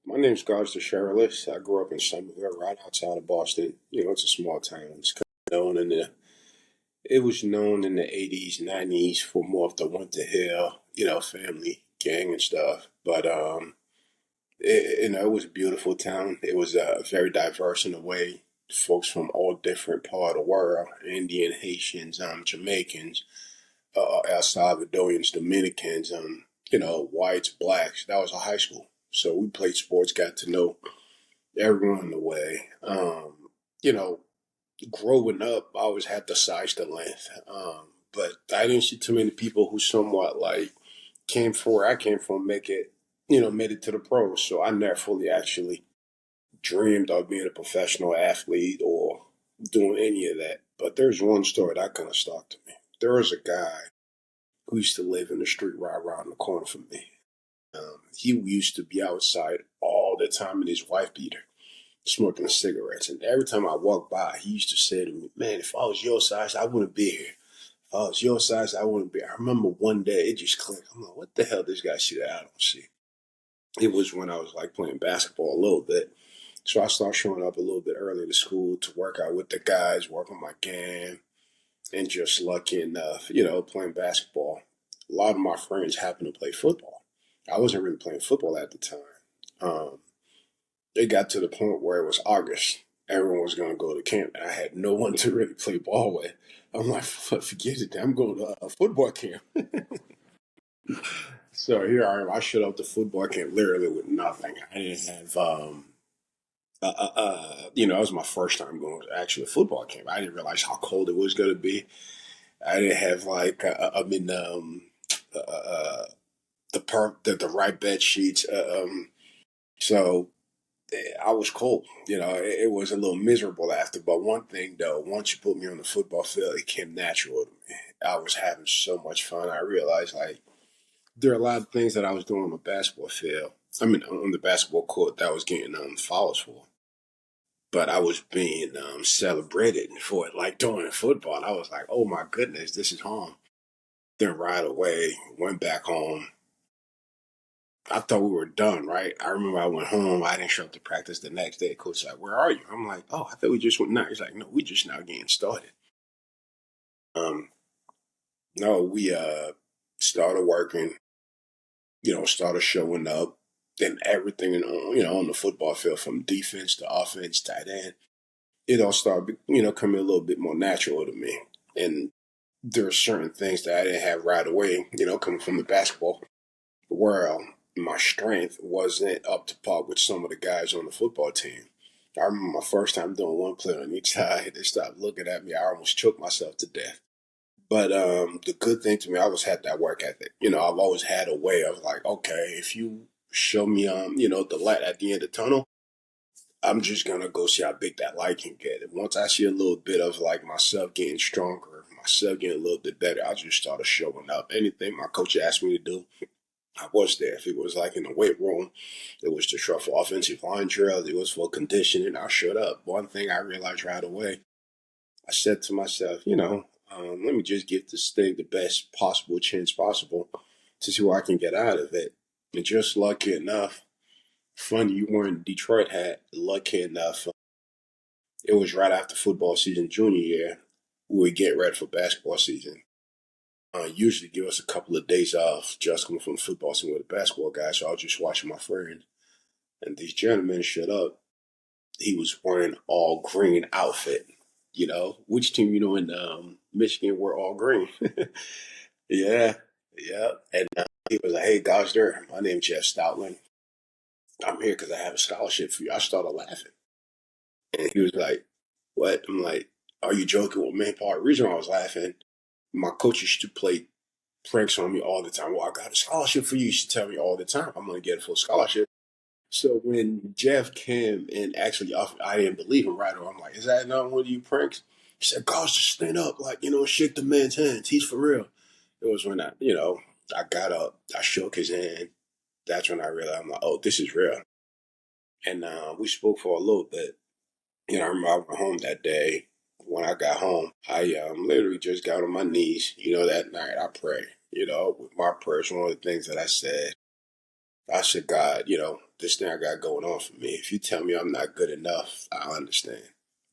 My name's Gosder Cherilus. I grew up in Somerville, right outside of Boston. It's a small town. It's kind of known in the it was known in the 80s, 90s for more of the Winter Hill, family gang and stuff. But it was a beautiful town. It was very diverse in a way. Folks from all different part of the world: Indian, Haitians, Jamaicans, El Salvadorians, Dominicans, whites, blacks. That was a high school. So we played sports, got to know everyone in the way. You know, Growing up, I always had the size to length. But I didn't see too many people who somewhat like came from where I came from, made it to the pros. So I never fully actually dreamed of being a professional athlete or doing any of that. But there's one story that kind of stuck to me. There was a guy who used to live in the street right around the corner from me. He used to be outside all the time in his wife beater, smoking cigarettes. And every time I walked by, he used to say to me, "Man, if I was your size, I wouldn't be here. If I was your size, I wouldn't be." I remember one day it just clicked. I'm like, what the hell this guy see that I don't see? It was when I was like playing basketball a little bit. So I started showing up a little bit early to school to work out with the guys, work on my game, and just lucky enough, playing basketball. A lot of my friends happened to play football. I wasn't really playing football at the time. Um, it got to the point where it was August. Everyone was going to go to camp, and I had no one to really play ball with. I'm like, forget it. I'm going to a football camp. So here I am. I showed up to football camp literally with nothing. I didn't have, it was my first time going to actually a football camp. I didn't realize how cold it was going to be. I didn't have like, uh, uh, the right bed sheets. So I was cold. It was a little miserable after. But one thing though, once you put me on the football field, it came natural to me. I was having so much fun. I realized like there are a lot of things that I was doing on the basketball field. I mean, on the basketball court that I was getting fouls for. But I was being celebrated for it, like during football. And I was like, "Oh my goodness, this is home." Then right away, went back home. I thought we were done, right? I remember I went home. I didn't show up to practice the next day. Coach was like, "Where are you?" I'm like, "Oh, I thought we just went now." He's like, "No, we just now getting started." Um, no, we started working. Started showing up. Then everything, on the football field, from defense to offense, tight end, it all started, coming a little bit more natural to me. And there are certain things that I didn't have right away, coming from the basketball world. My strength wasn't up to par with some of the guys on the football team. I remember my first time doing one play on each side. They stopped looking at me. I almost choked myself to death. But the good thing to me, I always had that work ethic. I've always had a way of like, okay, if you show me, the light at the end of the tunnel, I'm just gonna go see how big that light can get. And once I see a little bit of like myself getting stronger, myself getting a little bit better, I just started showing up. Anything my coach asked me to do, I was there. If it was like in the weight room, it was just for offensive line drills, it was for conditioning, I showed up. One thing I realized right away, I said to myself, let me just give this thing the best possible chance possible to see what I can get out of it. And just lucky enough, funny you wearing a Detroit hat, lucky enough, it was right after football season, junior year. We would get ready for basketball season. Usually give us a couple of days off just coming from football season with a basketball guy. So I was just watching my friend, and these gentlemen showed up. He was wearing all green outfit. Which team in Michigan wear all green? Yeah, yeah. And he was like, "Hey, Gosder, my name's Jeff Stoutland. I'm here because I have a scholarship for you." I started laughing, and he was like, "What?" I'm like, "Are you joking?" Well, main part reason why I was laughing, my coach used to play pranks on me all the time. "Well, I got a scholarship for you." You should tell me all the time I'm going to get a full scholarship. So when Jeff came and actually offered, I didn't believe him right away. I'm like, "Is that not one of you pranks?" He said, "Gosh, just stand up, like, shake the man's hands. He's for real." It was when I got up, I shook his hand. That's when I realized, I'm like, "Oh, this is real." And we spoke for a little bit. I remember I went home that day. When I got home, I literally just got on my knees. That night I prayed. With my prayers, one of the things that I said, "God, this thing I got going on for me. If you tell me I'm not good enough, I understand.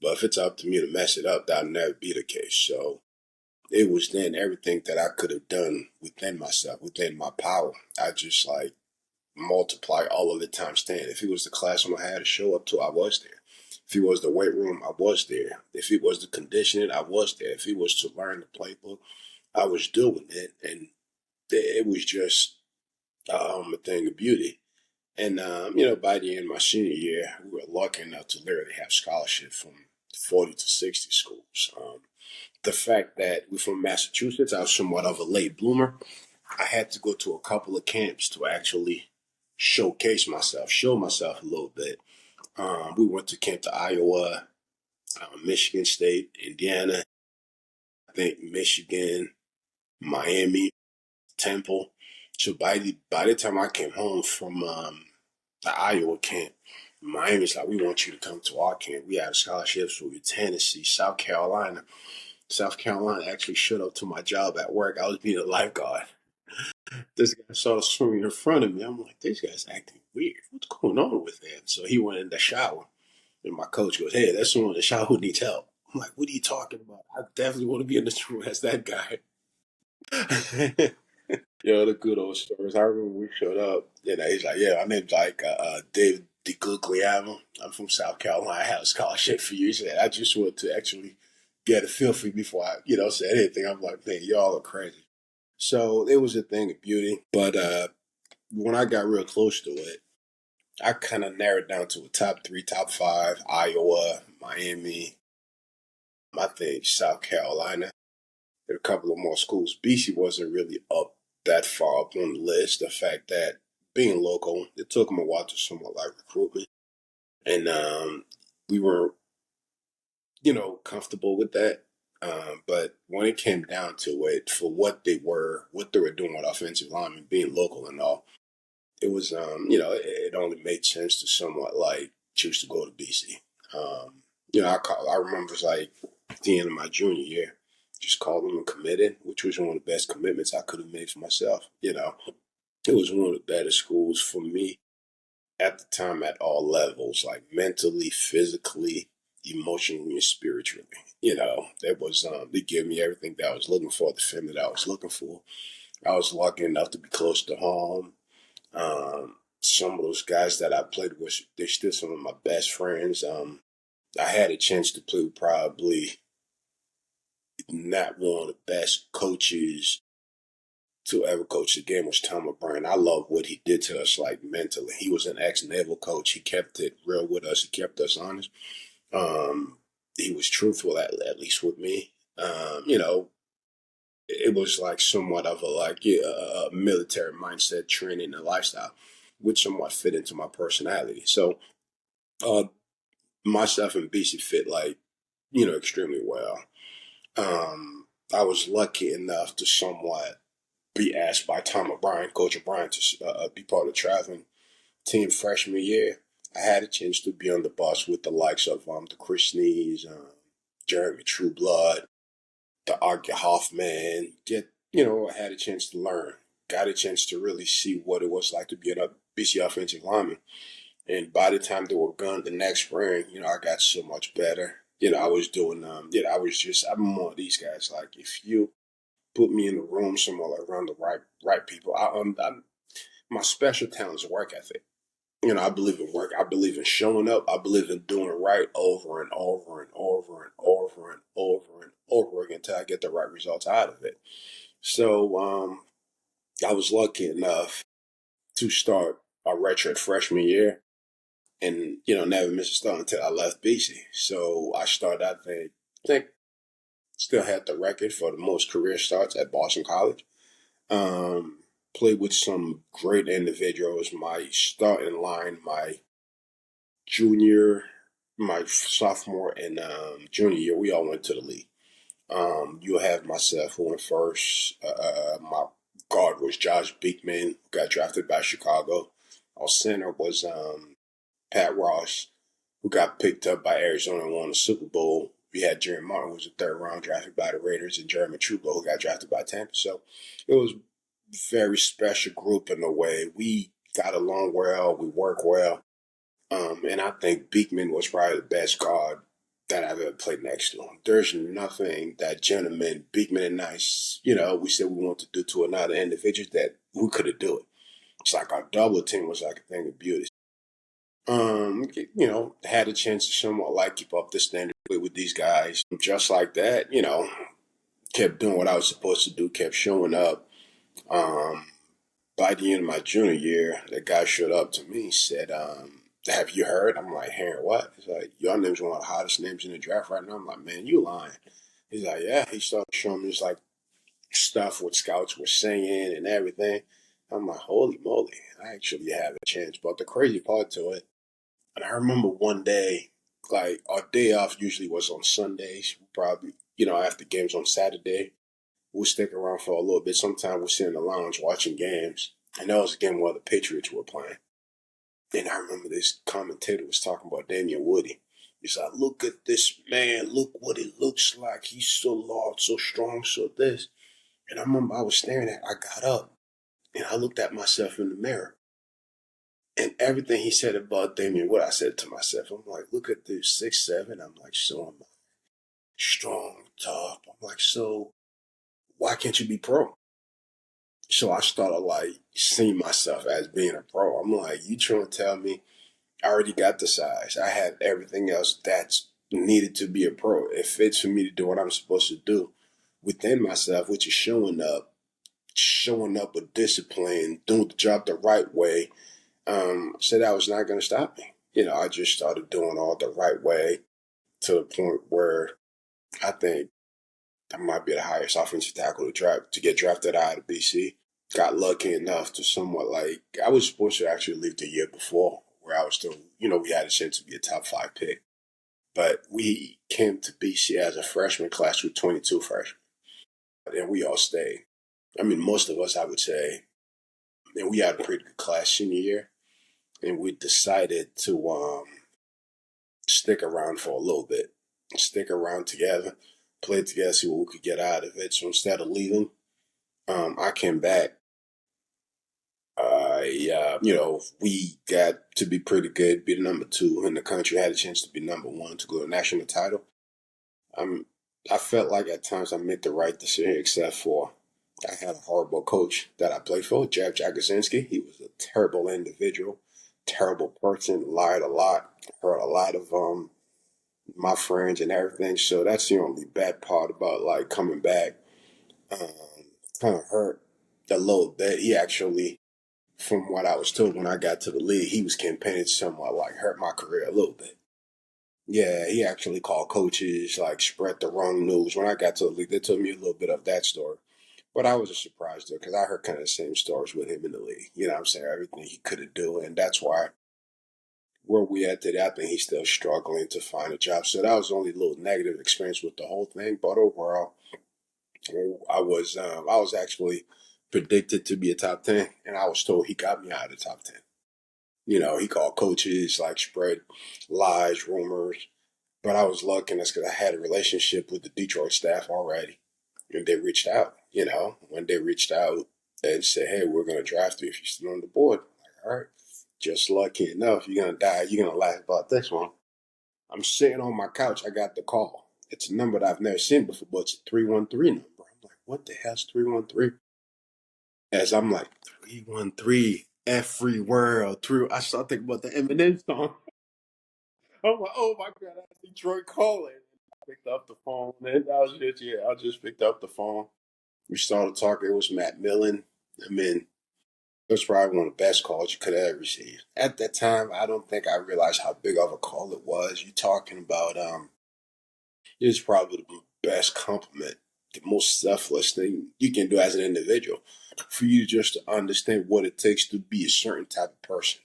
But if it's up to me to mess it up, that'll never be the case. So it was then everything that I could have done within myself, within my power. I just like multiply all of the times 10. If it was the classroom I had to show up to, I was there. If it was the weight room, I was there. If it was the conditioning, I was there. If it was to learn the playbook, I was doing it. And it was just a thing of beauty. And, by the end of my senior year, we were lucky enough to literally have scholarships from 40 to 60 schools. The fact that we're from Massachusetts, I was somewhat of a late bloomer. I had to go to a couple of camps to actually showcase myself, show myself a little bit. We went to camp to Iowa, Michigan State, Indiana, I think Michigan, Miami, Temple. So by the time I came home from the Iowa camp, Miami's like, we want you to come to our camp. We have scholarships for Tennessee, South Carolina. South Carolina actually showed up to my job at work. I was being a lifeguard. This guy started swimming in front of me. I'm like, this guy's acting weird. What's going on with him? So he went in the shower, and my coach goes, hey, that's someone in the shower who needs help. I'm like, what are you talking about? I definitely want to be in this room as that guy. The good old stories. I remember we showed up, and he's like, yeah, my name's like David DeGuglielmo. I'm from South Carolina. I have a scholarship for you. He said, I just want to actually get a feel for you before I, said anything. I'm like, man, y'all are crazy. So it was a thing of beauty. But when I got real close to it, I kind of narrowed down to a top three, top five: Iowa, Miami, I think South Carolina. There were a couple of more schools. BC wasn't really up that far up on the list. The fact that being local, it took them a while to somewhat like recruitment. And we were, comfortable with that. But when it came down to it, for what they were doing with offensive linemen, being local and all, it was, it only made sense to somewhat like choose to go to BC. I remember it was like at the end of my junior year, just called them and committed, which was one of the best commitments I could have made for myself. It was one of the better schools for me at the time at all levels, like mentally, physically, emotionally, and spiritually. It was they gave me everything that I was looking for, the family that I was looking for. I was lucky enough to be close to home. Some of those guys that I played with, they're still some of my best friends. I had a chance to play with probably not one of the best coaches to ever coach the game was Tom O'Brien. I love what he did to us, like mentally. He was an ex-naval coach. He kept it real with us. He kept us honest. Um, he was truthful, at least with me. It was like somewhat of a military mindset training and lifestyle, which somewhat fit into my personality. So uh, myself and BC fit extremely well. I was lucky enough to somewhat be asked by Tom O'Brien, Coach O'Brien, to be part of the traveling team freshman year. I had a chance to be on the bus with the likes of the Chris Snees, Jeremy Trueblood, the Archie Hoffman. I had a chance to learn. Got a chance to really see what it was like to be a BC offensive lineman. And by the time they were gone the next spring, I got so much better. I was doing, I'm one of these guys. Like, if you put me in a room somewhere like around the right people, my special talent is work ethic. I believe in work. I believe in showing up. I believe in doing it right over and over and over and over and over and over again until I get the right results out of it. So I was lucky enough to start a redshirt freshman year and, never miss a start until I left BC. So I started, I think still had the record for the most career starts at Boston College. Um, Played with some great individuals. My starting line, junior, my sophomore, and junior year, we all went to the league. You have myself who went first. My guard was Josh Beekman, who got drafted by Chicago. Our center was Pat Ross, who got picked up by Arizona and won the Super Bowl. We had Jerry Martin, who was a third round drafted by the Raiders, and Jeremy Trueblood, who got drafted by Tampa. So it was a very special group in a way. We got along well, we work well. And I think Beekman was probably the best guard that I've ever played next to him. There's nothing that gentleman, Beekman and Nice, we said we want to do to another individual that we couldn't do it. It's like our double team was like a thing of beauty. Had a chance to somewhat like keep up the standard with these guys. Just like that, kept doing what I was supposed to do, kept showing up. Um, by the end of my junior year, the guy showed up to me, said, have you heard? I'm like, hearing what? He's like, your name's one of the hottest names in the draft right now. I'm like, man, you lying. He's like, yeah. He started showing me this like stuff what scouts were saying and everything. I'm like, holy moly, I actually have a chance. But the crazy part to it, and I remember one day, like our day off usually was on Sundays, probably, after games on Saturday. We'll stick around for a little bit. Sometimes we'll sit in the lounge watching games. And that was a game where the Patriots were playing. And I remember this commentator was talking about Damian Woody. He's like, look at this man. Look what it looks like. He's so large, so strong, so this. And I remember I was staring at it. I got up and I looked at myself in the mirror. And everything he said about Damian Woody, I said to myself, I'm like, look at this, 6'7". I'm like, so am I. Strong, tough. I'm like, so why can't you be pro? So I started like seeing myself as being a pro. I'm like, you trying to tell me I already got the size. I have everything else that's needed to be a pro. It fits for me to do what I'm supposed to do within myself, which is showing up with discipline, doing the job the right way. So that was not going to stop me. I just started doing all the right way to the point where I think I might be the highest offensive tackle to get drafted out of BC. Got lucky enough to somewhat like I was supposed to actually leave the year before, where I was still, we had a chance to be a top 5 pick, but we came to BC as a freshman class with 22 freshmen, and we all stayed. I mean, most of us, I would say, and we had a pretty good class senior year, and we decided to stick around for a little bit, stick around together, play together, see what we could get out of it. So instead of leaving, I came back. We got to be pretty good, be the number 2 in the country, had a chance to be number 1 to go to a national title. Um, I felt like at times I made the right decision, except for I had a horrible coach that I played for, Jeff Backus. He was a terrible individual, terrible person, lied a lot, hurt a lot of my friends and everything. So that's the only bad part about like coming back. Um, kind of hurt a little bit. He actually, from what I was told when I got to the league, he was campaigning to somewhat like hurt my career a little bit. Yeah, he actually called coaches, like spread the wrong news. When I got to the league, they told me a little bit of that story. But I was just surprised though, because I heard kind of the same stories with him in the league. You know what I'm saying? Everything he couldn't do. And that's why where we at today, I think he's still struggling to find a job. So that was the only little negative experience with the whole thing. But overall, I was actually predicted to be a top 10, and I was told he got me out of the top 10. He called coaches, like spread lies, rumors. But I was lucky that's because I had a relationship with the Detroit staff already. And they reached out, when they reached out and said, hey, we're going to draft you if you're still on the board. Like, all right, just lucky enough, you're going to die. You're going to laugh about this one. I'm sitting on my couch. I got the call. It's a number that I've never seen before, but it's a 313 number. I'm like, what the hell's 313? As I'm like, 313, everywhere. I start thinking about the Eminem song. I'm like, oh my God, that's Detroit calling. I picked up the phone. And that was it. Yeah, I just picked up the phone. We started talking. It was Matt Millen. I mean, it was probably one of the best calls you could have ever received. At that time, I don't think I realized how big of a call it was. You're talking about, it was probably the best compliment, the most selfless thing you can do as an individual. For you just to understand what it takes to be a certain type of person,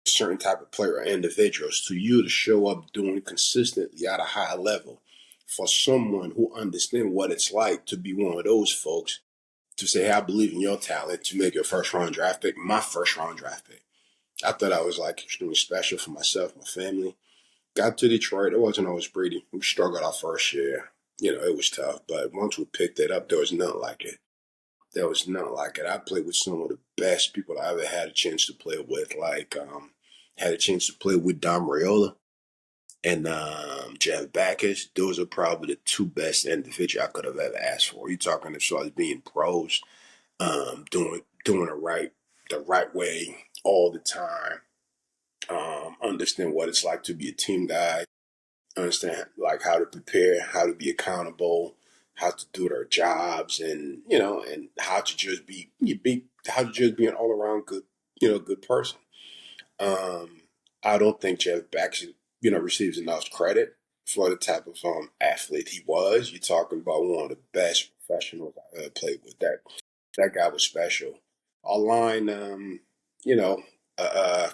a certain type of player or individuals, to you to show up doing consistently at a high level. For someone who understands what it's like to be one of those folks, to say, hey, I believe in your talent to make your first round draft pick, my first round draft pick. I thought I was like extremely special for myself, my family. Got to Detroit. It wasn't always pretty. We struggled our first year. It was tough. But once we picked it up, there was nothing like it. There was nothing like it. I played with some of the best people I ever had a chance to play with. Had a chance to play with Dom Raiola and Jeff Backus. Those are probably the two best individuals I could have ever asked for. You talking as far as being pros, doing the right way all the time. Understand what it's like to be a team guy. Understand like how to prepare, how to be accountable, how to do their jobs, and and how to just how to just be an all around good good person. Um, I don't think Jeff Backus receives enough credit for the type of athlete he was. You're talking about one of the best professionals I ever played with. That guy was special. Our line, you know, uh, uh,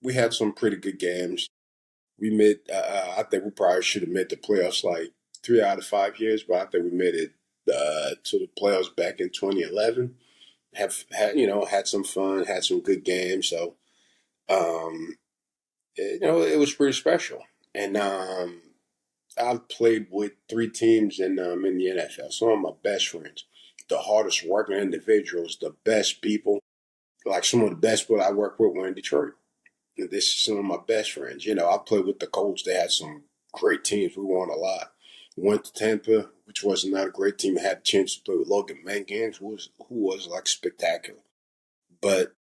we had some pretty good games. We made. I think we probably should have made the playoffs like 3 out of 5 years, but I think we made it to the playoffs back in 2011. Have had had some fun, had some good games. So um, it was pretty special. And I've played with three teams in the NFL. Some of my best friends, the hardest working individuals, the best people. Like some of the best people I work with were in Detroit. This is some of my best friends. I played with the Colts. They had some great teams. We won a lot. Went to Tampa, which was not a great team. I had a chance to play with Logan Mankins, who was like spectacular. But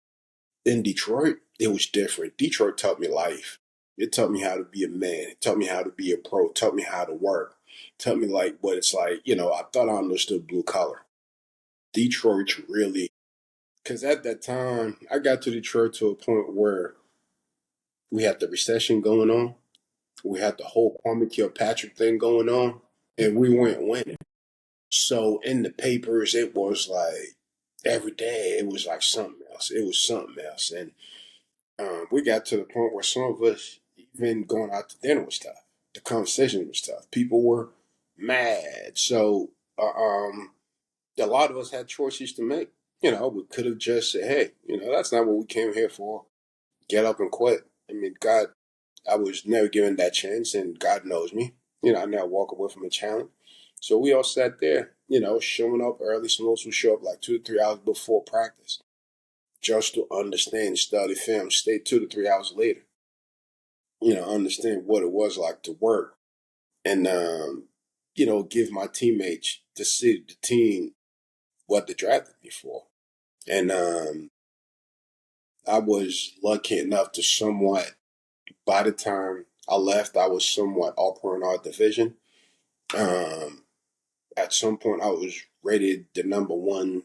in Detroit, it was different. Detroit taught me life. It taught me how to be a man. It taught me how to be a pro. It taught me how to work. It taught me like what it's like. I thought I understood blue collar. Detroit really, because at that time, I got to Detroit to a point where we had the recession going on. We had the whole Kwame Kilpatrick thing going on, and we weren't winning. So in the papers, it was like every day, it was like something else. It was something else, and we got to the point where some of us, even going out to dinner was tough. The conversation was tough. People were mad. So a lot of us had choices to make. We could have just said, "Hey, that's not what we came here for. Get up and quit." I mean, God, I was never given that chance, and God knows me. I never walk away from a challenge. So we all sat there, showing up early. Some of us would show up like 2 to 3 hours before practice just to understand, study film, stay 2 to 3 hours later. Understand what it was like to work and, give my teammates the team what they drafted me for. And I was lucky enough to somewhat, by the time I left, I was somewhat upper in our division. Um, at some point, I was rated the number one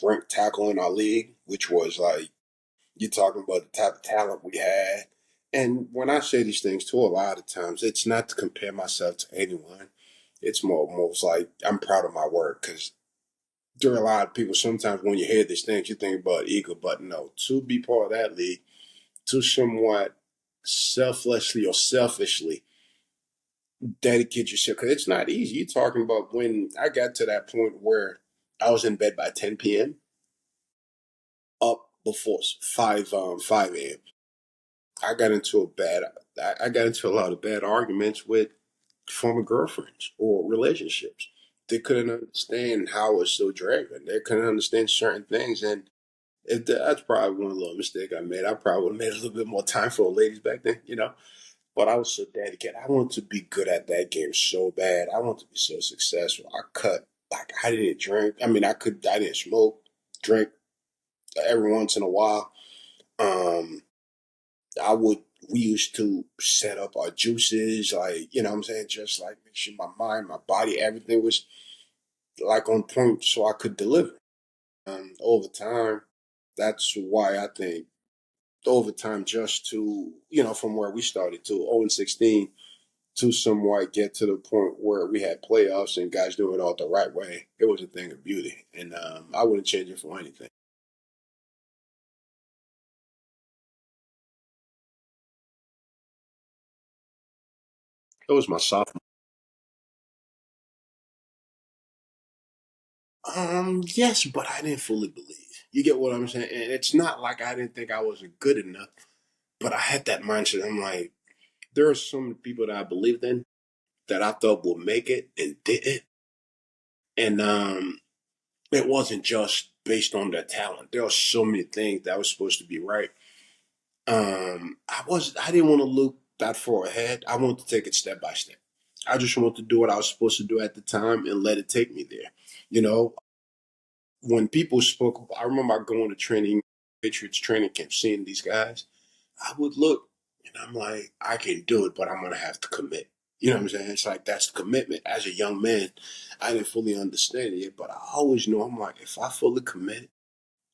ranked tackle in our league, which was like, you're talking about the type of talent we had. And when I say these things too, a lot of times, it's not to compare myself to anyone. It's most like I'm proud of my work because there are a lot of people. Sometimes when you hear these things, you think about ego, but no, to be part of that league, to somewhat selflessly or selfishly dedicate yourself because it's not easy. You're talking about when I got to that point where I was in bed by 10 p.m. up before 5 a.m. I got into I got into a lot of bad arguments with former girlfriends or relationships. They couldn't understand how I was so driven. They couldn't understand certain things, and that's probably one little mistake I made. I probably would have made a little bit more time for ladies back then. But I was so dedicated. I wanted to be good at that game so bad. I wanted to be so successful. I cut like I didn't drink. I mean, I didn't smoke, drink every once in a while. Um, I would we used to set up our juices, like what I'm saying, just like make sure my mind, my body, everything was like on point so I could deliver. Over time, that's why I think over time just to from where we started to 0-16 to somewhat get to the point where we had playoffs and guys doing it all the right way. It was a thing of beauty, and I wouldn't change it for anything. It was my sophomore. Yes, but I didn't fully believe. You get what I'm saying? And it's not like I didn't think I wasn't good enough, but I had that mindset. I'm like, there are some people that I believed in that I thought would make it and didn't. And it wasn't just based on their talent. There were so many things that was supposed to be right. I didn't want to look that far ahead. I wanted to take it step by step. I just wanted to do what I was supposed to do at the time and let it take me there. You know, when people spoke, I remember going to training, Patriots training camp, seeing these guys. I would look and I'm like, I can do it, but I'm gonna have to commit. You know what I'm saying? It's like that's the commitment. As a young man, I didn't fully understand it, but I always know I'm like, if I fully commit,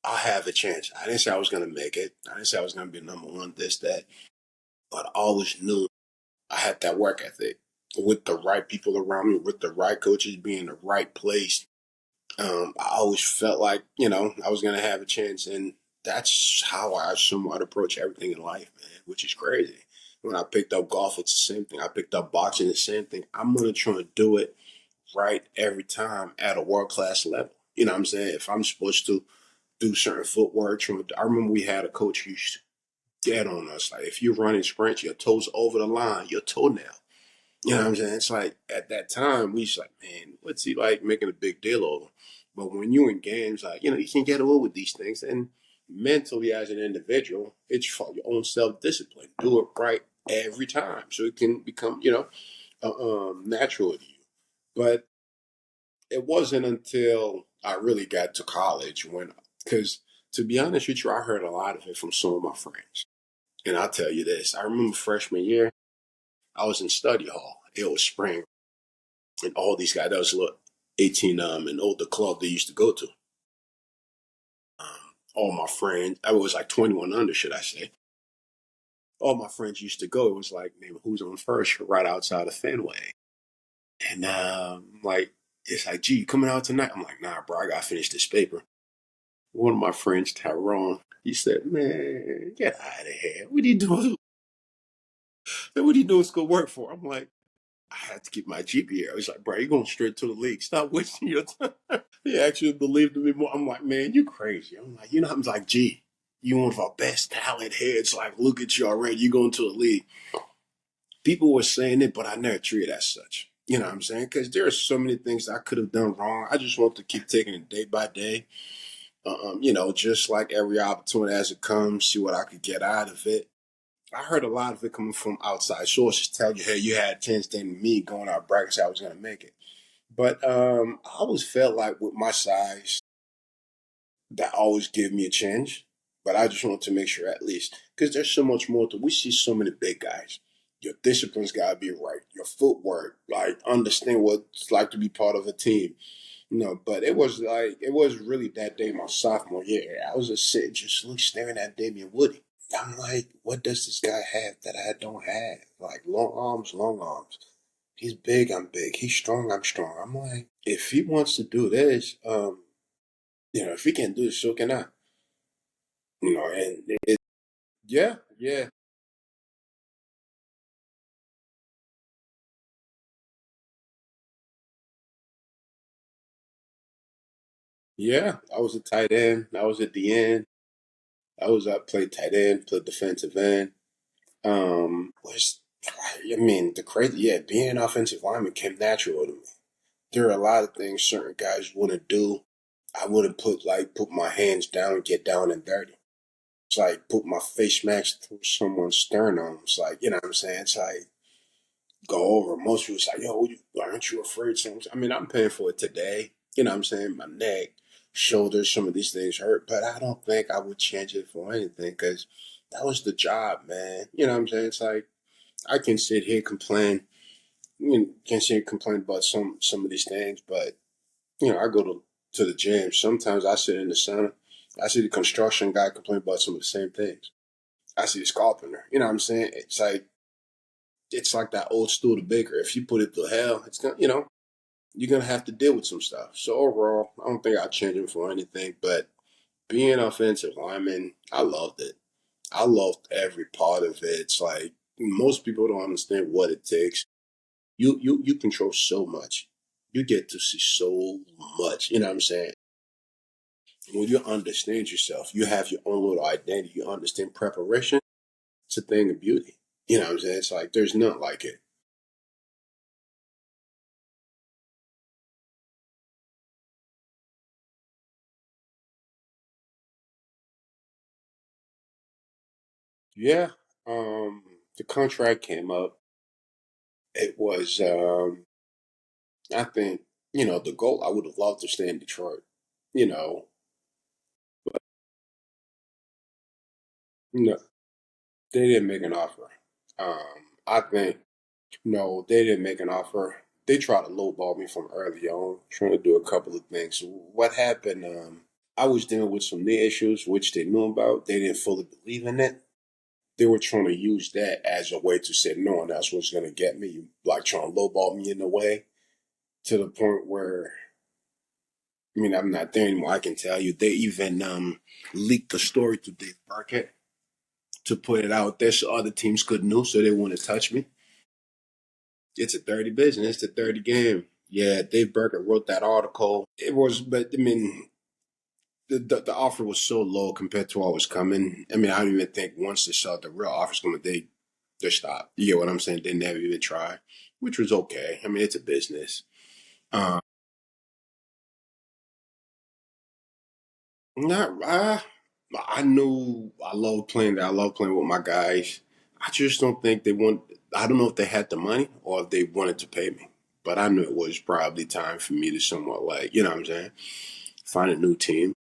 I'll have a chance. I didn't say I was gonna make it. I didn't say I was gonna be number one, this, that, but I always knew I had that work ethic with the right people around me, with the right coaches, being in the right place. I always felt like, I was going to have a chance. And that's how I somewhat approach everything in life, man, which is crazy. When I picked up golf, it's the same thing. I picked up boxing, the same thing. I'm going to try to do it right every time at a world class level. You know what I'm saying? If I'm supposed to do certain footwork, I remember we had a coach who used to get on us. Like, if you're running sprints, your toes over the line, your toenail. You know what I'm saying? It's like at that time we was like, man, what's he like making a big deal over? But when you in games, like, you can get away with these things. And mentally as an individual, it's for your own self discipline. Do it right every time. So it can become, natural to you. But it wasn't until I really got to college because to be honest with you, I heard a lot of it from some of my friends. And I'll tell you this, I remember freshman year, I was in study hall. It was spring. And all these guys, that was a little 18 and older club they used to go to. All my friends, I was like 21 under, should I say. All my friends used to go. It was like, name who's on first, right outside of Fenway. And like, it's like, gee, you coming out tonight? I'm like, nah, bro, I got to finish this paper. One of my friends, Tyrone, he said, man, get out of here. What are you doing? What are you doing school work for? I'm like, I had to keep my GPA. I was like, bro, you're going straight to the league. Stop wasting your time. He actually believed in me more. I'm like, man, you crazy. I'm like, I'm like, gee, you one of our best talent heads. Like, look at you already. You going to the league. People were saying it, but I never treated it as such. You know what I'm saying? Because there are so many things I could have done wrong. I just want to keep taking it day by day. Just like every opportunity as it comes, see what I could get out of it. I heard a lot of it coming from outside sources tell you, hey, you had a chance than me going out brackets, I was going to make it. But I always felt like with my size, that always give me a chance. But I just want to make sure at least because there's so much more to. We see so many big guys. Your discipline's gotta be right. Your footwork, like understand what it's like to be part of a team. But it was really that day my sophomore year. I was just sitting, just staring at Damian Woody. I'm like, what does this guy have that I don't have? Like long arms, long arms. He's big, I'm big. He's strong, I'm strong. I'm like, if he wants to do this, if he can do it, so can I. And yeah, yeah, yeah. I was a tight end. I was at the end. Played tight end, played defensive end. Was I mean the crazy? Yeah, being an offensive lineman came natural to me. There are a lot of things certain guys wouldn't do. I wouldn't put my hands down and get down and dirty. It's like put my face mask through someone's sternum. It's like, you know what I'm saying? It's like go over. Most people say, yo, aren't you afraid? I mean, I'm paying for it today. You know what I'm saying? My neck, shoulders, some of these things hurt, but I don't think I would change it for anything because that was the job, man. You know what I'm saying? It's like I can sit here and complain. Can sit here and complain about some of these things, but I go to the gym. Sometimes I sit in the sauna. I see the construction guy complain about some of the same things. I see the carpenter. You know what I'm saying? It's like that old stool to baker. If you put it to hell, it's gonna, you're gonna have to deal with some stuff. So overall, I don't think I'd change him for anything. But being an offensive lineman, I loved it. I loved every part of it. It's like most people don't understand what it takes. You control so much. You get to see so much. You know what I'm saying? When you understand yourself, you have your own little identity. You understand preparation. It's a thing of beauty. You know what I'm saying? It's like there's nothing like it. Yeah. The contract came up. It was I think, the goal, I would have loved to stay in Detroit. You know, no, they didn't make an offer. I think no, they didn't make an offer. They tried to lowball me from early on, trying to do a couple of things. What happened? I was dealing with some knee issues, which they knew about. They didn't fully believe in it. They were trying to use that as a way to say no, and that's what's going to get me. Like trying to lowball me in a way to the point where, I mean, I'm not there anymore. I can tell you, they even leaked the story to Dave Burkett to put it out there so other teams could know, so they wouldn't touch me. It's a dirty business. It's a dirty game. Yeah, Dave Burkett wrote that article. It was, but I mean, the offer was so low compared to what was coming. I mean, I don't even think once they saw the real offers coming, they stopped. You get what I'm saying? They never even try, which was okay. I mean, it's a business. Um, not I knew I love playing there. I love playing with my guys. I just don't think they want. I don't know if they had the money or if they wanted to pay me. But I knew it was probably time for me to somewhat like, you know what I'm saying, find a new team.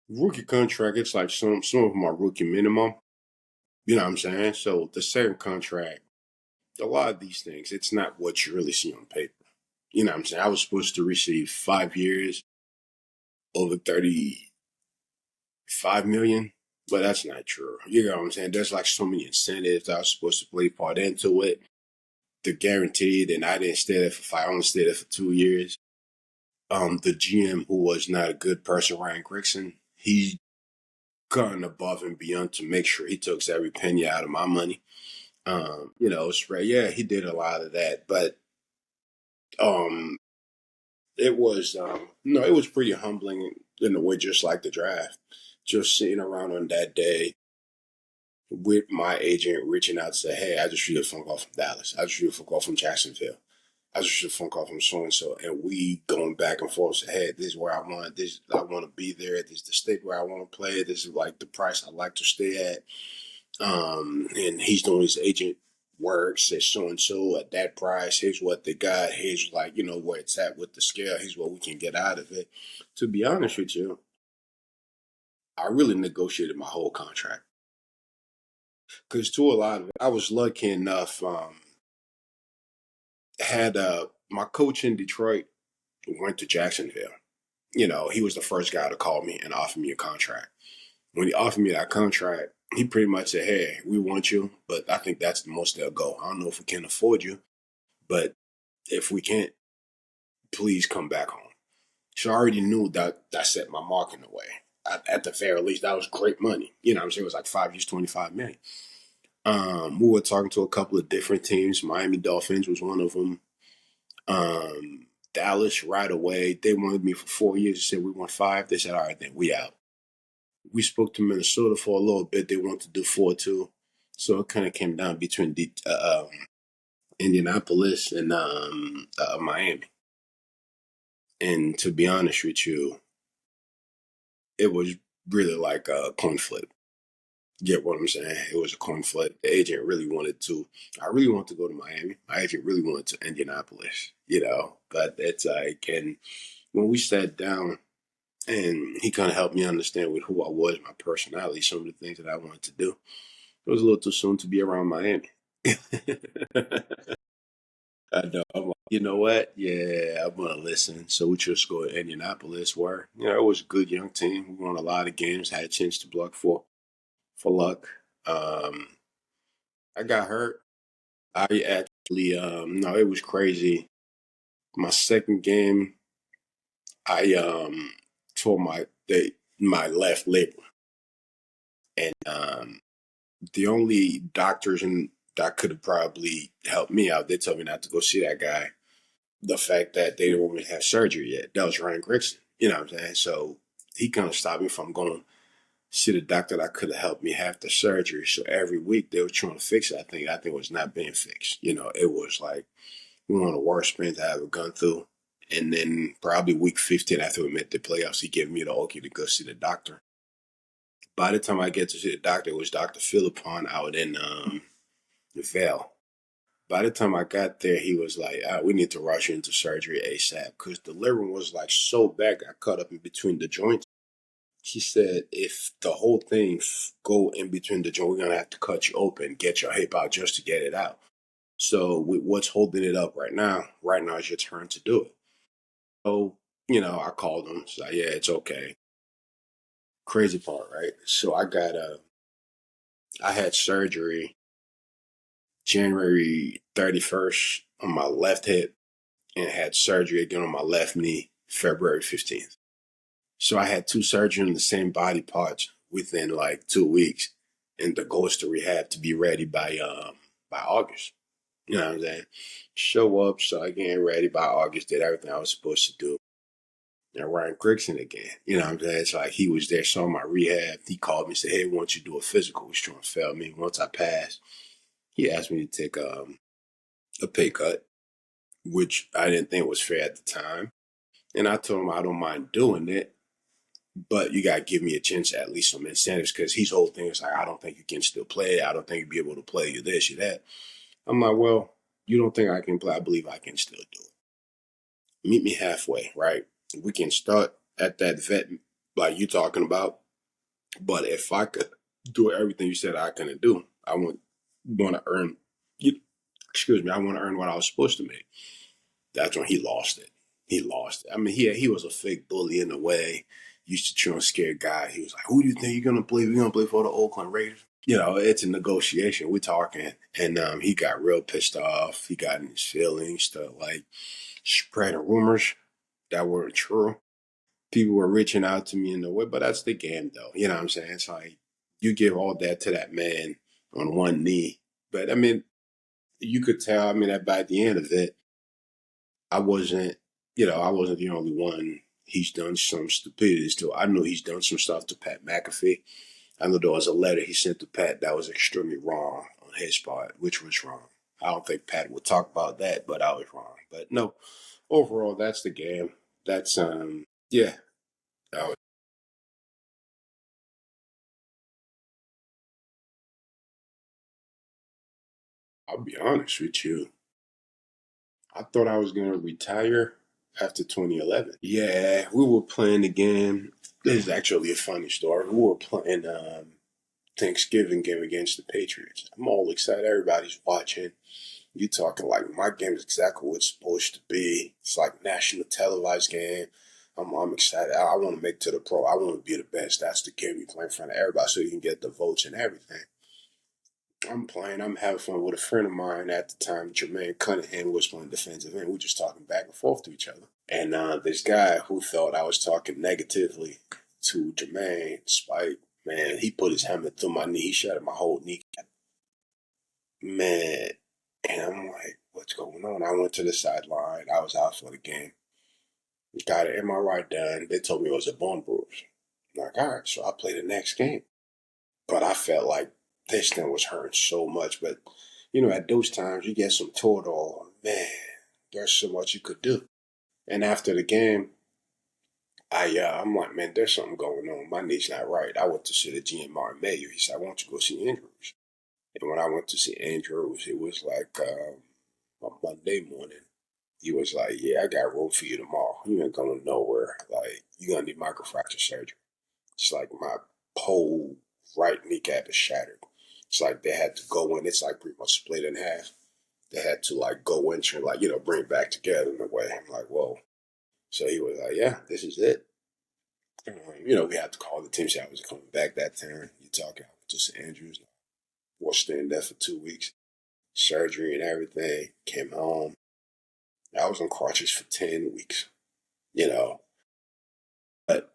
Rookie contract, it's like some of my rookie minimum. You know what I'm saying? So the second contract, a lot of these things, it's not what you really see on paper. You know what I'm saying? I was supposed to receive 5 years, over 35 million, but that's not true. You know what I'm saying? There's like so many incentives that I was supposed to play part into it. The guaranteed, and I didn't stay there for five. I only stayed there for 2 years. The GM, who was not a good person, Ryan Grigson, he gone above and beyond to make sure he took every penny out of my money. Spread. Yeah, he did a lot of that, but um, it was no, it was pretty humbling in a way, just like the draft. Just sitting around on that day with my agent reaching out to say, "Hey, I just received a phone call from Dallas. I just received a phone call from Jacksonville. I just received a phone call from so and so," and we going back and forth. Say, "Hey, this is where I want. This I want to be there. This is the state where I want to play. This is like the price I like to stay at." And he's doing his agent work, says so and so at that price. Here's what they got. Here's like, where it's at with the scale. Here's what we can get out of it. To be honest with you, I really negotiated my whole contract because to a lot of it, I was lucky enough. Had my coach in Detroit went to Jacksonville. He was the first guy to call me and offer me a contract. When he offered me that contract, he pretty much said, "Hey, we want you, but I think that's the most they'll go. I don't know if we can afford you, but if we can't, please come back home." So I already knew that set my mark in a way. At the very least, that was great money. You know what I'm saying? It was like 5 years, 25 million. We were talking to a couple of different teams. Miami Dolphins was one of them. Dallas right away. They wanted me for 4 years. They said, "We want five." They said, "All right, then we out." We spoke to Minnesota for a little bit. They wanted to do four too. So it kind of came down between Indianapolis and Miami. And to be honest with you, it was really like a coin flip. Get what I'm saying? It was a coin flip. The agent really wanted to. I really wanted to go to Miami. My agent really wanted to Indianapolis. But it's like, and when we sat down, and he kind of helped me understand with who I was, my personality, some of the things that I wanted to do. It was a little too soon to be around Miami. I know. I'm like, you know what? Yeah, I'm gonna listen. So we just go to Indianapolis, where it was a good young team. We won a lot of games. Had a chance to block for luck. Um, I got hurt. I actually no, it was crazy. My second game, I tore my left labrum, and the only doctors that could have probably helped me out, they told me not to go see that guy. The fact that they didn't want me to have surgery yet. That was Ryan Grigson. You know what I'm saying? So he kind of stopped me from going see the doctor that could have helped me have the surgery. So every week they were trying to fix it. I think it was not being fixed. It was like one of the worst pains I ever gone through. And then probably week 15 after we met the playoffs, he gave me the okay to go see the doctor. By the time I get to see the doctor, it was Dr. Philippon out in Vale. By the time I got there, he was like, we need to rush you into surgery ASAP because the liver was like so bad, got cut up in between the joints. He said, if the whole thing go in between the joint, we're going to have to cut you open, get your hip out just to get it out. So with what's holding it up right now is your turn to do it. So, I called him. So yeah, it's okay. Crazy part, right? So I had surgery January 31st on my left hip and had surgery again on my left knee February 15th. So I had two surgeries on the same body parts within like 2 weeks, and the goal is to rehab to be ready by August. You know what I'm saying? Show up, so I getting ready by August, did everything I was supposed to do. And Ryan Grigson again. You know what I'm saying? It's like he was there, saw my rehab. He called me and said, hey, why don't you do a physical? He's trying to fail me. Once I passed, he asked me to take a pay cut, which I didn't think was fair at the time. And I told him I don't mind doing it, but you gotta give me a chance at least some incentives because his whole thing is like, I don't think you can still play. I don't think you'll be able to play. You this, you that. I'm like, well, you don't think I can play? I believe I can still do it. Meet me halfway, right? We can start at that vet like you talking about. But if I could do everything you said I couldn't do, I want to earn. You, excuse me, I want to earn what I was supposed to make. That's when he lost it. He lost it. I mean, he was a fake bully in a way. Used to try and scare guys. He was like, "Who do you think you're gonna play? You're gonna play for the Oakland Raiders?" It's a negotiation. We're talking, and he got real pissed off. He got in his feelings, to like spreading rumors that weren't true. People were reaching out to me in the way, but that's the game, though. You know what I'm saying? It's like you give all that to that man on one knee, but I mean, you could tell. I mean, that by the end of it, I wasn't, I wasn't the only one. He's done some stupidities too. I know he's done some stuff to Pat McAfee. I know there was a letter he sent to Pat that was extremely wrong on his part, which was wrong. I don't think Pat would talk about that, but I was wrong. But no, overall, that's the game. That's yeah. I I'll be honest with you. I thought I was gonna retire after 2011. Yeah, we were playing the game. This is actually a funny story. We were playing Thanksgiving game against the Patriots. I'm all excited. Everybody's watching. You talking like my game is exactly what it's supposed to be. It's like national televised game. I'm excited. I want to make to the pro. I want to be the best. That's the game you play in front of everybody so you can get the votes and everything. I'm playing. I'm having fun with a friend of mine at the time, Jermaine Cunningham, was playing defensive end. We were just talking back and forth to each other. And this guy who thought I was talking negatively to Jermaine, Spike, man, he put his helmet through my knee. He shattered my whole knee. Man, and I'm like, what's going on? I went to the sideline. I was out for the game. Got an MRI done. They told me it was a bone bruise. I'm like, all right, so I play the next game. But I felt like this thing was hurting so much. But, at those times, you get some Toradol. Man, there's so much you could do. And after the game, I'm like, man, there's something going on. My knee's not right. I went to see the GM Martin Mayer. He said, why don't you go see Andrews? And when I went to see Andrews, it was like on Monday morning. He was like, yeah, I got room for you tomorrow. You ain't going nowhere. Like, you're going to need microfracture surgery. It's like my whole right kneecap is shattered. It's like they had to go in. It's like pretty much split in half. They had to like go in and like, bring it back together in a way. I'm like, whoa. So he was like, yeah, this is it. We had to call the team. Say I was coming back that time. You talking to St. Andrews. Was staying there for 2 weeks. Surgery and everything. Came home. I was on crutches for 10 weeks. You know, but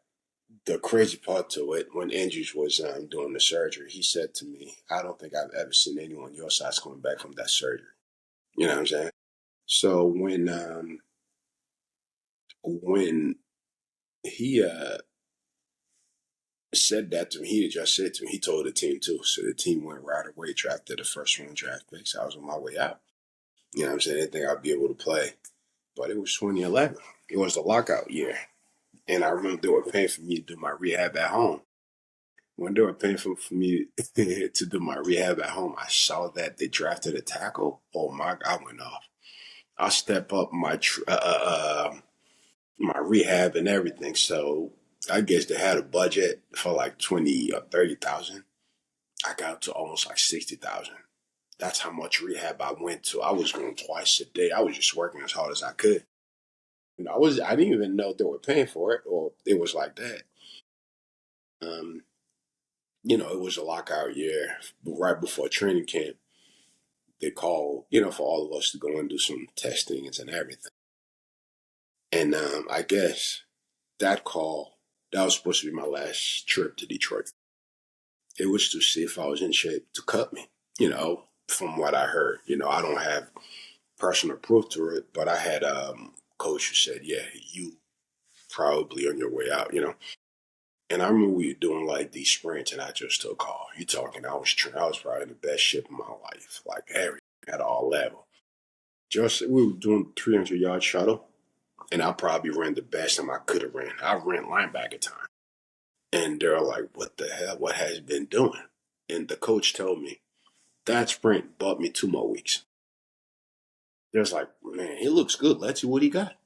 the crazy part to it, when Andrews was doing the surgery, he said to me, I don't think I've ever seen anyone your size coming back from that surgery. You know what I'm saying? So when he said that to me, he just said to me, he told the team too. So the team went right away, drafted the first round draft picks. I was on my way out. You know what I'm saying? They didn't think I'd be able to play. but it was 2011. It was the lockout year. And I remember they were paying for me to do my rehab at home. When they were paying for me to do my rehab at home, I saw that they drafted a tackle. Oh my God, I went off. I step up my rehab and everything. So I guess they had a budget for like 20 or 30,000. I got up to almost like 60,000. That's how much rehab I went to. I was going twice a day. I was just working as hard as I could. And I didn't even know they were paying for it or it was like that. Um, it was a lockout year right before training camp. They called, for all of us to go and do some testings and everything. And I guess that was supposed to be my last trip to Detroit. It was to see if I was in shape to cut me, from what I heard. I don't have personal proof to it, but I had coach who said, yeah, you probably on your way out. And I remember we were doing like these sprints, and I just took off. You talking? I was probably in the best shape of my life, like everything at all level. Just we were doing 300-yard shuttle, and I probably ran the best time I could have ran. I ran linebacker time, and they're like, "What the hell? What has he been doing?" And the coach told me that sprint bought me 2 more weeks. There's like, man, he looks good. Let's see what he got.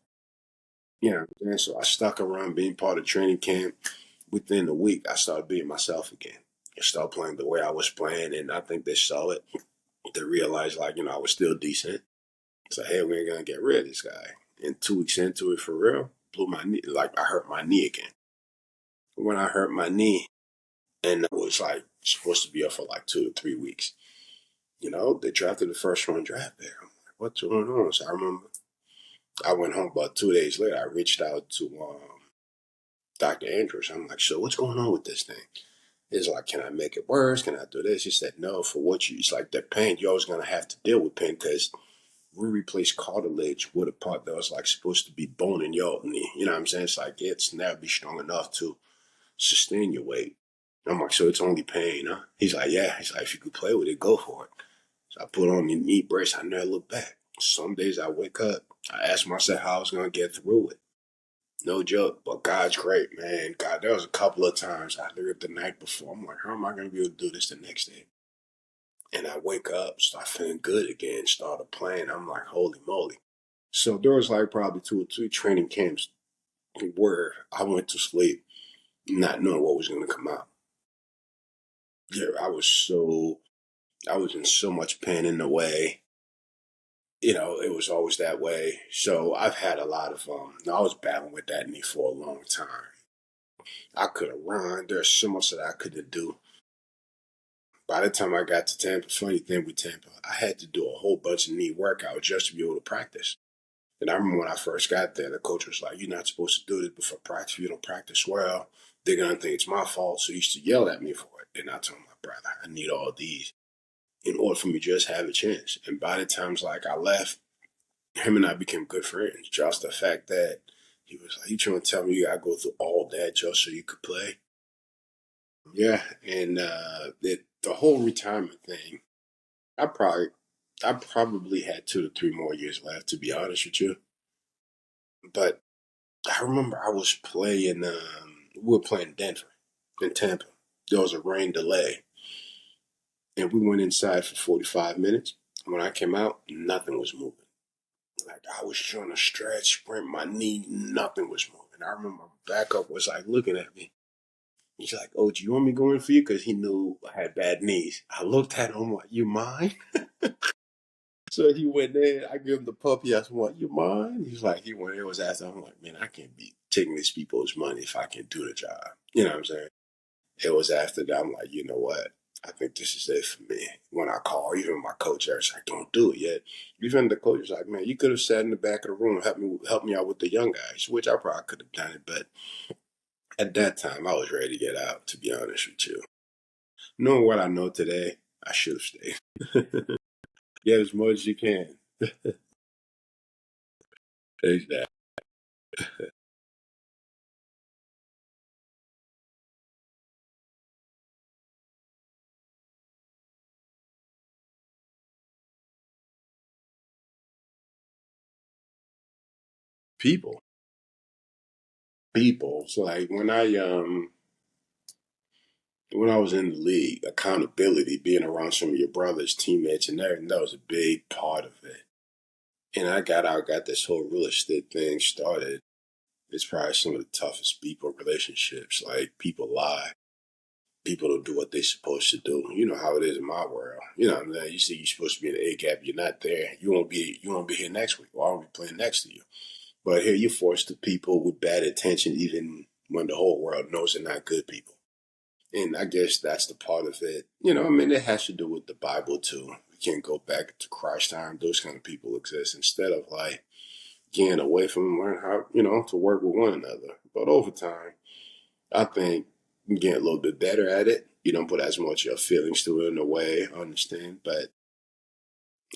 And so I stuck around being part of training camp. Within a week, I started being myself again. I started playing the way I was playing, and I think they saw it. They realized, like, I was still decent. So, hey, we ain't going to get rid of this guy. And 2 weeks into it, for real, blew my knee. Like, I hurt my knee again. When I hurt my knee, and it was, like, supposed to be up for, like, 2 to 3 weeks, they drafted the first round draft there. I'm like, what's going on? So I remember I went home about 2 days later. I reached out to Dr. Andrews. I'm like, so what's going on with this thing? He's like, can I make it worse? Can I do this? He said, no, for what it's like the pain, you're always going to have to deal with pain because we replaced cartilage with a part that was like supposed to be bone in your knee. You know what I'm saying? It's like it's never be strong enough to sustain your weight. I'm like, so it's only pain, huh? He's like, yeah. He's like, if you could play with it, go for it. So I put on the knee brace. I never look back. Some days I wake up, I ask myself how I was going to get through it. No joke, but God's great, man. God, there was a couple of times I lived the night before. I'm like, how am I going to be able to do this the next day? And I wake up, start feeling good again, started playing. I'm like, holy moly. So there was like probably 2 or 3 training camps where I went to sleep not knowing what was going to come out. Yeah, I was in so much pain in the way. It was always that way. So I've had a lot of, I was battling with that knee for a long time. I could have run. There's so much that I couldn't do. By the time I got to Tampa, funny thing with Tampa, I had to do a whole bunch of knee workouts just to be able to practice. And I remember when I first got there, the coach was like, "You're not supposed to do this before practice. If you don't practice well, they're gonna think it's my fault." So he used to yell at me for it. And I told my brother, "I need all these in order for me to just have a chance." And by the times like I left, him and I became good friends. Just the fact that he was like, "You trying to tell me you gotta go through all that just so you could play?" Yeah, and the whole retirement thing, I probably I probably had 2 to 3 more years left, to be honest with you. But I remember I was playing. We were playing Denver in Tampa. There was a rain delay, and we went inside for 45 minutes. When I came out, nothing was moving. Like I was trying to stretch, sprint my knee, nothing was moving. I remember my backup was like looking at me. He's like, "Oh, do you want me going for you?" Because he knew I had bad knees. I looked at him like, "You mind?" So he went there. I give him the puppy. I said, "What? You mind?" He's like, he went there, was asking. I'm like, "Man, I can't be taking these people's money if I can do the job." You know what I'm saying? It was after that. I'm like, you know what? I think this is it for me. When I call, even my coach, I was like, "Don't do it yet." Even the coach was like, "Man, you could have sat in the back of the room, help me out with the young guys," which I probably could have done it. But at that time, I was ready to get out. To be honest with you, knowing what I know today, I should have stayed. Get as much as you can. Exactly. People, people. So like when I was in the league, accountability, being around some of your brothers, teammates, and everything, that was a big part of it. And I got out, got this whole real estate thing started. It's probably some of the toughest people relationships. Like people lie. People don't do what they're supposed to do. You know how it is in my world. You know what I'm saying? You see you're supposed to be in the A gap, you're not there. You won't be here next week. Or I won't be playing next to you. But here you're forced to people with bad intention even when the whole world knows they're not good people. And I guess that's the part of it. I mean, it has to do with the Bible too. We can't go back to Christ time. Those kind of people exist instead of like getting away from them, learn how, to work with one another. But over time, I think you get a little bit better at it. You don't put as much of your feelings to it in a way, I understand. But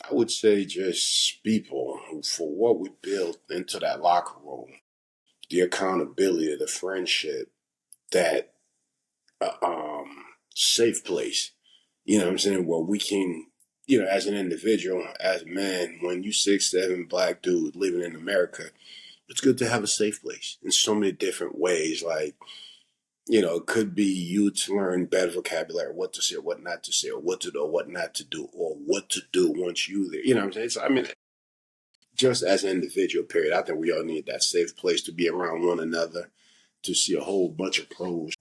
I would say just people for what we built into that locker room, the accountability, the friendship, that safe place. You know what I'm saying? Where we can, as an individual, as a man, when you 6'7" black dude living in America, it's good to have a safe place in so many different ways. Like, it could be you to learn better vocabulary, what to say, what not to say, or what to do, or what not to do, or what to do once you there. You know what I'm saying? So, I mean, just as an individual, period, I think we all need that safe place to be around one another, to see a whole bunch of pros,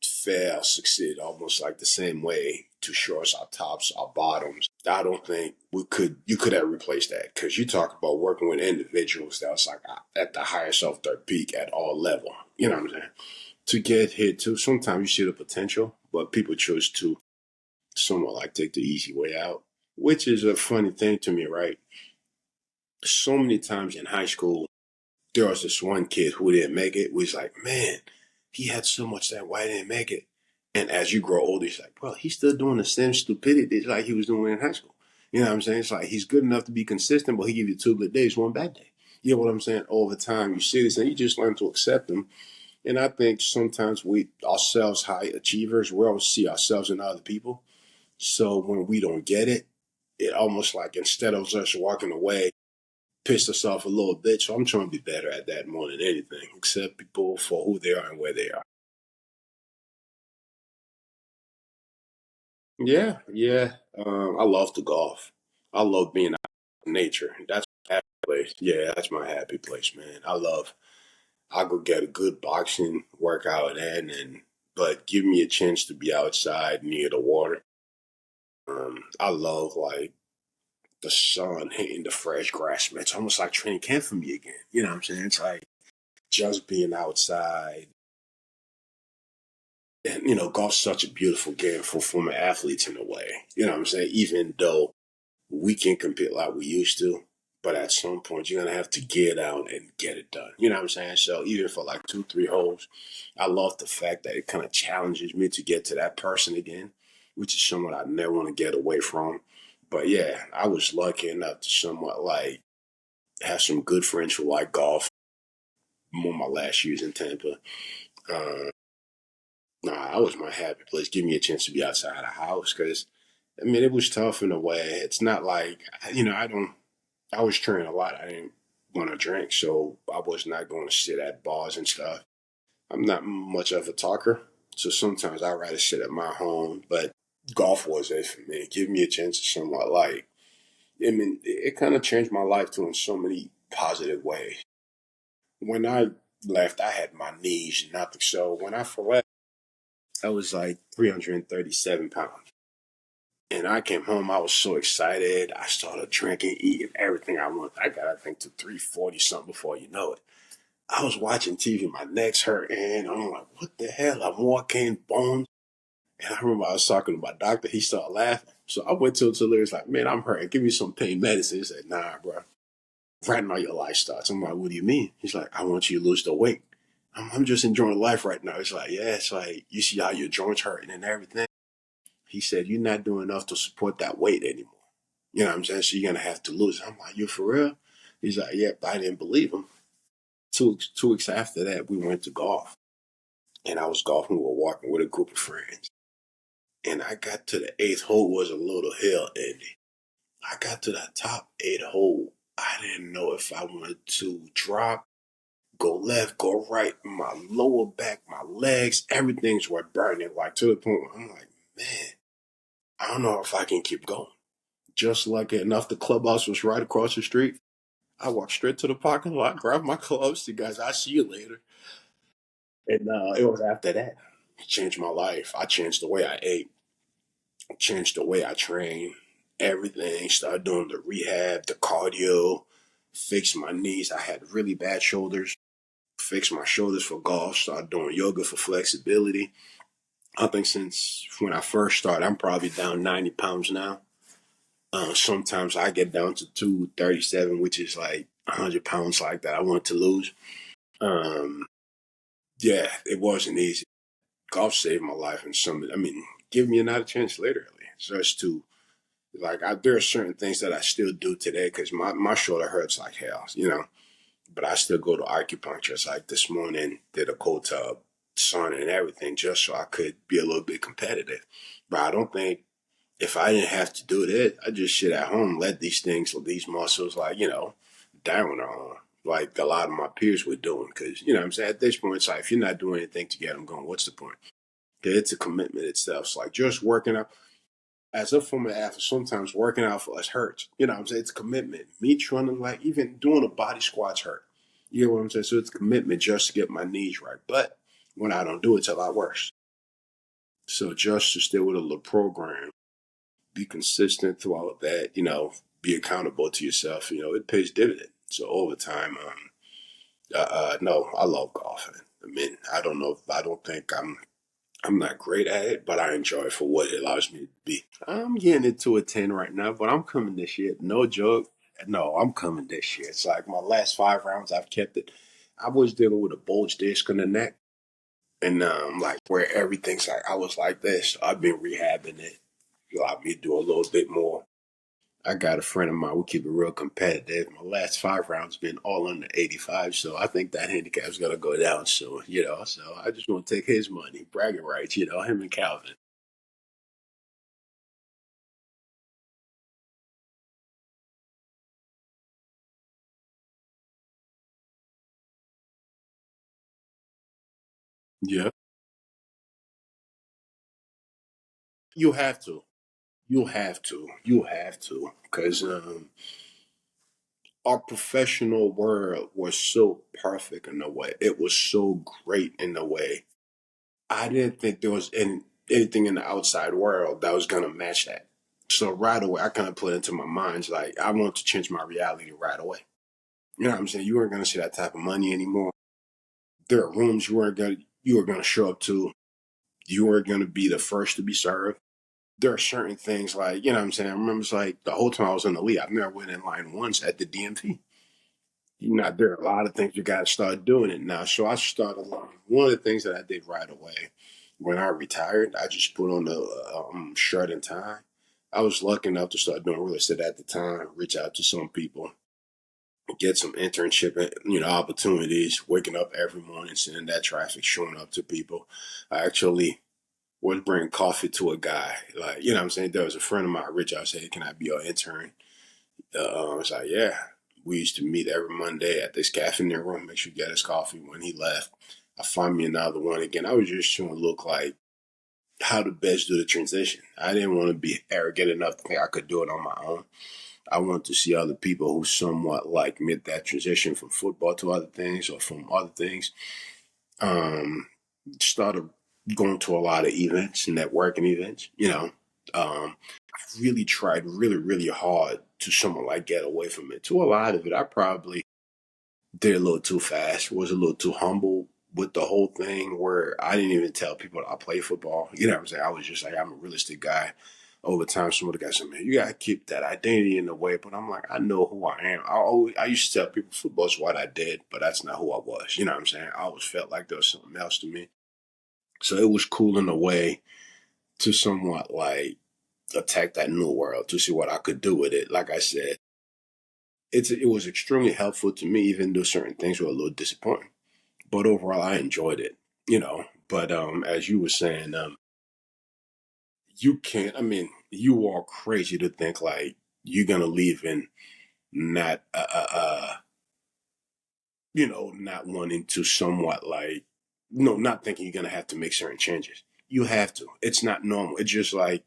fail, succeed almost like the same way, to show us our tops, our bottoms. I don't think you could have replaced that, because you talk about working with individuals that was like at the highest of their peak at all level. You know what I'm saying? To get hit too, sometimes you see the potential, but people choose to somewhat like take the easy way out, which is a funny thing to me, right? So many times in high school, there was this one kid who didn't make it. Was like, man, he had so much that why didn't make it. And as you grow older, he's like, bro, he's still doing the same stupidity like he was doing in high school. You know what I'm saying? It's like he's good enough to be consistent, but he give you 2 good days, one bad day. You know what I'm saying? Over time, you see this, and you just learn to accept them. And I think sometimes we ourselves high achievers, we always see ourselves in other people. So when we don't get it, it almost like instead of us walking away, pissed us off a little bit. So I'm trying to be better at that more than anything. Accept people for who they are and where they are. Yeah, yeah. I love to golf. I love being out in nature. That's my happy place. Yeah, that's my happy place, man. I go get a good boxing workout in, but give me a chance to be outside near the water. I love like the sun hitting the fresh grass, man. It's almost like training camp for me again. You know what I'm saying? It's like just being outside. And, golf's such a beautiful game for former athletes in a way. You know what I'm saying? Even though we can compete like we used to, but at some point you're gonna have to get out and get it done. You know what I'm saying? So even for like 2, 3 holes, I love the fact that it kind of challenges me to get to that person again, which is someone I never want to get away from. But yeah, I was lucky enough to somewhat like have some good friends who like golf. More my last years in Tampa. Uh, nah, that was my happy place. Give me a chance to be outside the house, because I mean it was tough in a way. It's not like I don't. I was training a lot. I didn't want to drink, so I was not going to sit at bars and stuff. I'm not much of a talker, so sometimes I'd rather sit at my home. But golf was it for me. Give me a chance to somewhat like. I mean, it kind of changed my life too in so many positive ways. When I left, I had my knees nothing. So when I left, I was like 337 pounds. And I came home, I was so excited. I started drinking, eating everything I wanted. I got, I think, to 340 something before you know it. I was watching TV, my neck's hurting. I'm like, what the hell? I'm walking, bones. And I remember I was talking to my doctor. He started laughing. So I went to him till he was like, man, I'm hurting. Give me some pain medicine. He said, nah, bro. Right now your life starts. I'm like, what do you mean? He's like, I want you to lose the weight. I'm just enjoying life right now. It's like, yeah, it's like, you see how your joints hurting and everything. He said, you're not doing enough to support that weight anymore. You know what I'm saying? So you're going to have to lose. I'm like, you for real? He's like, yep, I didn't believe him. 2 weeks after that, we went to golf. And I was golfing, we were walking with a group of friends. And I got to the eighth hole, was a little hill, Andy. I got to that top 8 hole. I didn't know if I wanted to drop, go left, go right. My lower back, my legs, everything's were burning. Like to the point where I'm like, man, I don't know if I can keep going. Just lucky enough, the clubhouse was right across the street. I walked straight to the parking lot, grabbed my clubs. You guys, I'll see you later. And it was after that, it changed my life. I changed the way I ate, changed the way I trained, everything. Started doing the rehab, the cardio, fixed my knees. I had really bad shoulders, fixed my shoulders for golf, started doing yoga for flexibility. I think since when I first started, I'm probably down 90 pounds now. Sometimes I get down to 237, which is like 100 pounds like that I want to lose. Um, yeah, it wasn't easy. Golf saved my life in some, I mean, give me another chance literally. Just to, like, there are certain things that I still do today because my shoulder hurts like hell, you know, but I still go to acupuncture. It's like this morning, did a cold tub, sauna and everything just so I could be a little bit competitive. But I don't think if I didn't have to do that, I just sit at home, let these things, these muscles, like, you know, down on, like a lot of my peers were doing. Because, you know what I'm saying? At this point, it's like, if you're not doing anything to get them going, what's the point? 'Cause it's a commitment itself. It's like just working out. As a former athlete, sometimes working out for us hurts. You know what I'm saying? It's a commitment. Me trying to, like, even doing a body squats hurt. You know what I'm saying? So it's a commitment just to get my knees right. But when I don't do it, it's a lot worse. So just to stay with a little program, be consistent through all of that, you know, be accountable to yourself, you know, it pays dividend. So over time, no, I love golfing. I mean, I don't think I'm not great at it, but I enjoy it for what it allows me to be. I'm getting into a 10 right now, but I'm coming this year. No joke. No, I'm coming this year. It's like my last 5 rounds, I've kept it. I was dealing with a bulge disc in the neck, and like where everything's like, I was like this. So I've been rehabbing it. Allowed me to do a little bit more. I got a friend of mine. We keep it real competitive. My last 5 rounds been all under 85, so I think that handicap's gonna go down soon. You know, so I just want to take his money, bragging rights. You know, him and Calvin. Yeah, you have to. You have to. You have to, because our professional world was so perfect in a way. It was so great in a way. I didn't think there was anything in the outside world that was gonna match that. So right away, I kind of put into my mind like I want to change my reality right away. You know what I'm saying? You weren't gonna see that type of money anymore. There are rooms you were gonna show up to. You weren't gonna be the first to be served. There are certain things like, you know what I'm saying? I remember it's like the whole time I was in the league, I've never went in line once at the DMV. You know, there are a lot of things you got to start doing it now. So I started learning. One of the things that I did right away when I retired, I just put on the shirt and tie. I was lucky enough to start doing real estate at the time, reach out to some people, get some internship, you know, opportunities, waking up every morning, seeing that traffic, showing up to people. I actually was bringing coffee to a guy. Like, you know what I'm saying? There was a friend of mine, Rich, I said, hey, can I be your intern? I was like, yeah. We used to meet every Monday at this cafe in the room, make sure you get his coffee. When he left, I find me another one again. I was just trying to look like how to best do the transition. I didn't want to be arrogant enough to think I could do it on my own. I wanted to see other people who somewhat like made that transition from football to other things or from other things. Um, Started going to a lot of events, networking events, you know. Really tried really, really hard to somewhat like get away from it. To a lot of it, I probably did a little too fast, was a little too humble with the whole thing where I didn't even tell people that I play football. You know what I'm saying? I was just like, I'm a realistic guy. Over time, some of the guys said, man, you got to keep that identity in the way. But I'm like, I know who I am. I used to tell people football is what I did, but that's not who I was. You know what I'm saying? I always felt like there was something else to me. So it was cool in a way to somewhat like attack that new world to see what I could do with it. Like I said, it was extremely helpful to me, even though certain things were a little disappointing. But overall, I enjoyed it, you know. But as you were saying, you can't. I mean, you are crazy to think like you're gonna leave in not not wanting to somewhat like, no, not thinking you're gonna have to make certain changes. You have to. It's not normal. It's just like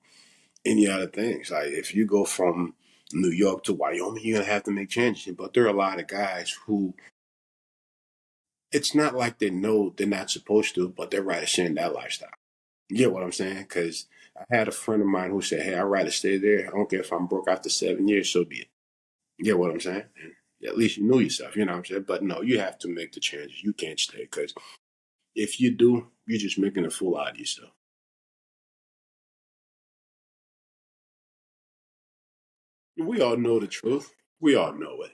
any other things. Like if you go from New York to Wyoming, you're gonna have to make changes. But there are a lot of guys who it's not like they know they're not supposed to, but they're rather sharing that lifestyle. You get what I'm saying? Because I had a friend of mine who said, "Hey, I'd rather stay there. I don't care if I'm broke after 7 years, so be it." You get what I'm saying? And at least you know yourself. You know what I'm saying? But no, you have to make the changes. You can't stay because if you do, you're just making a fool out of yourself. We all know the truth. We all know it.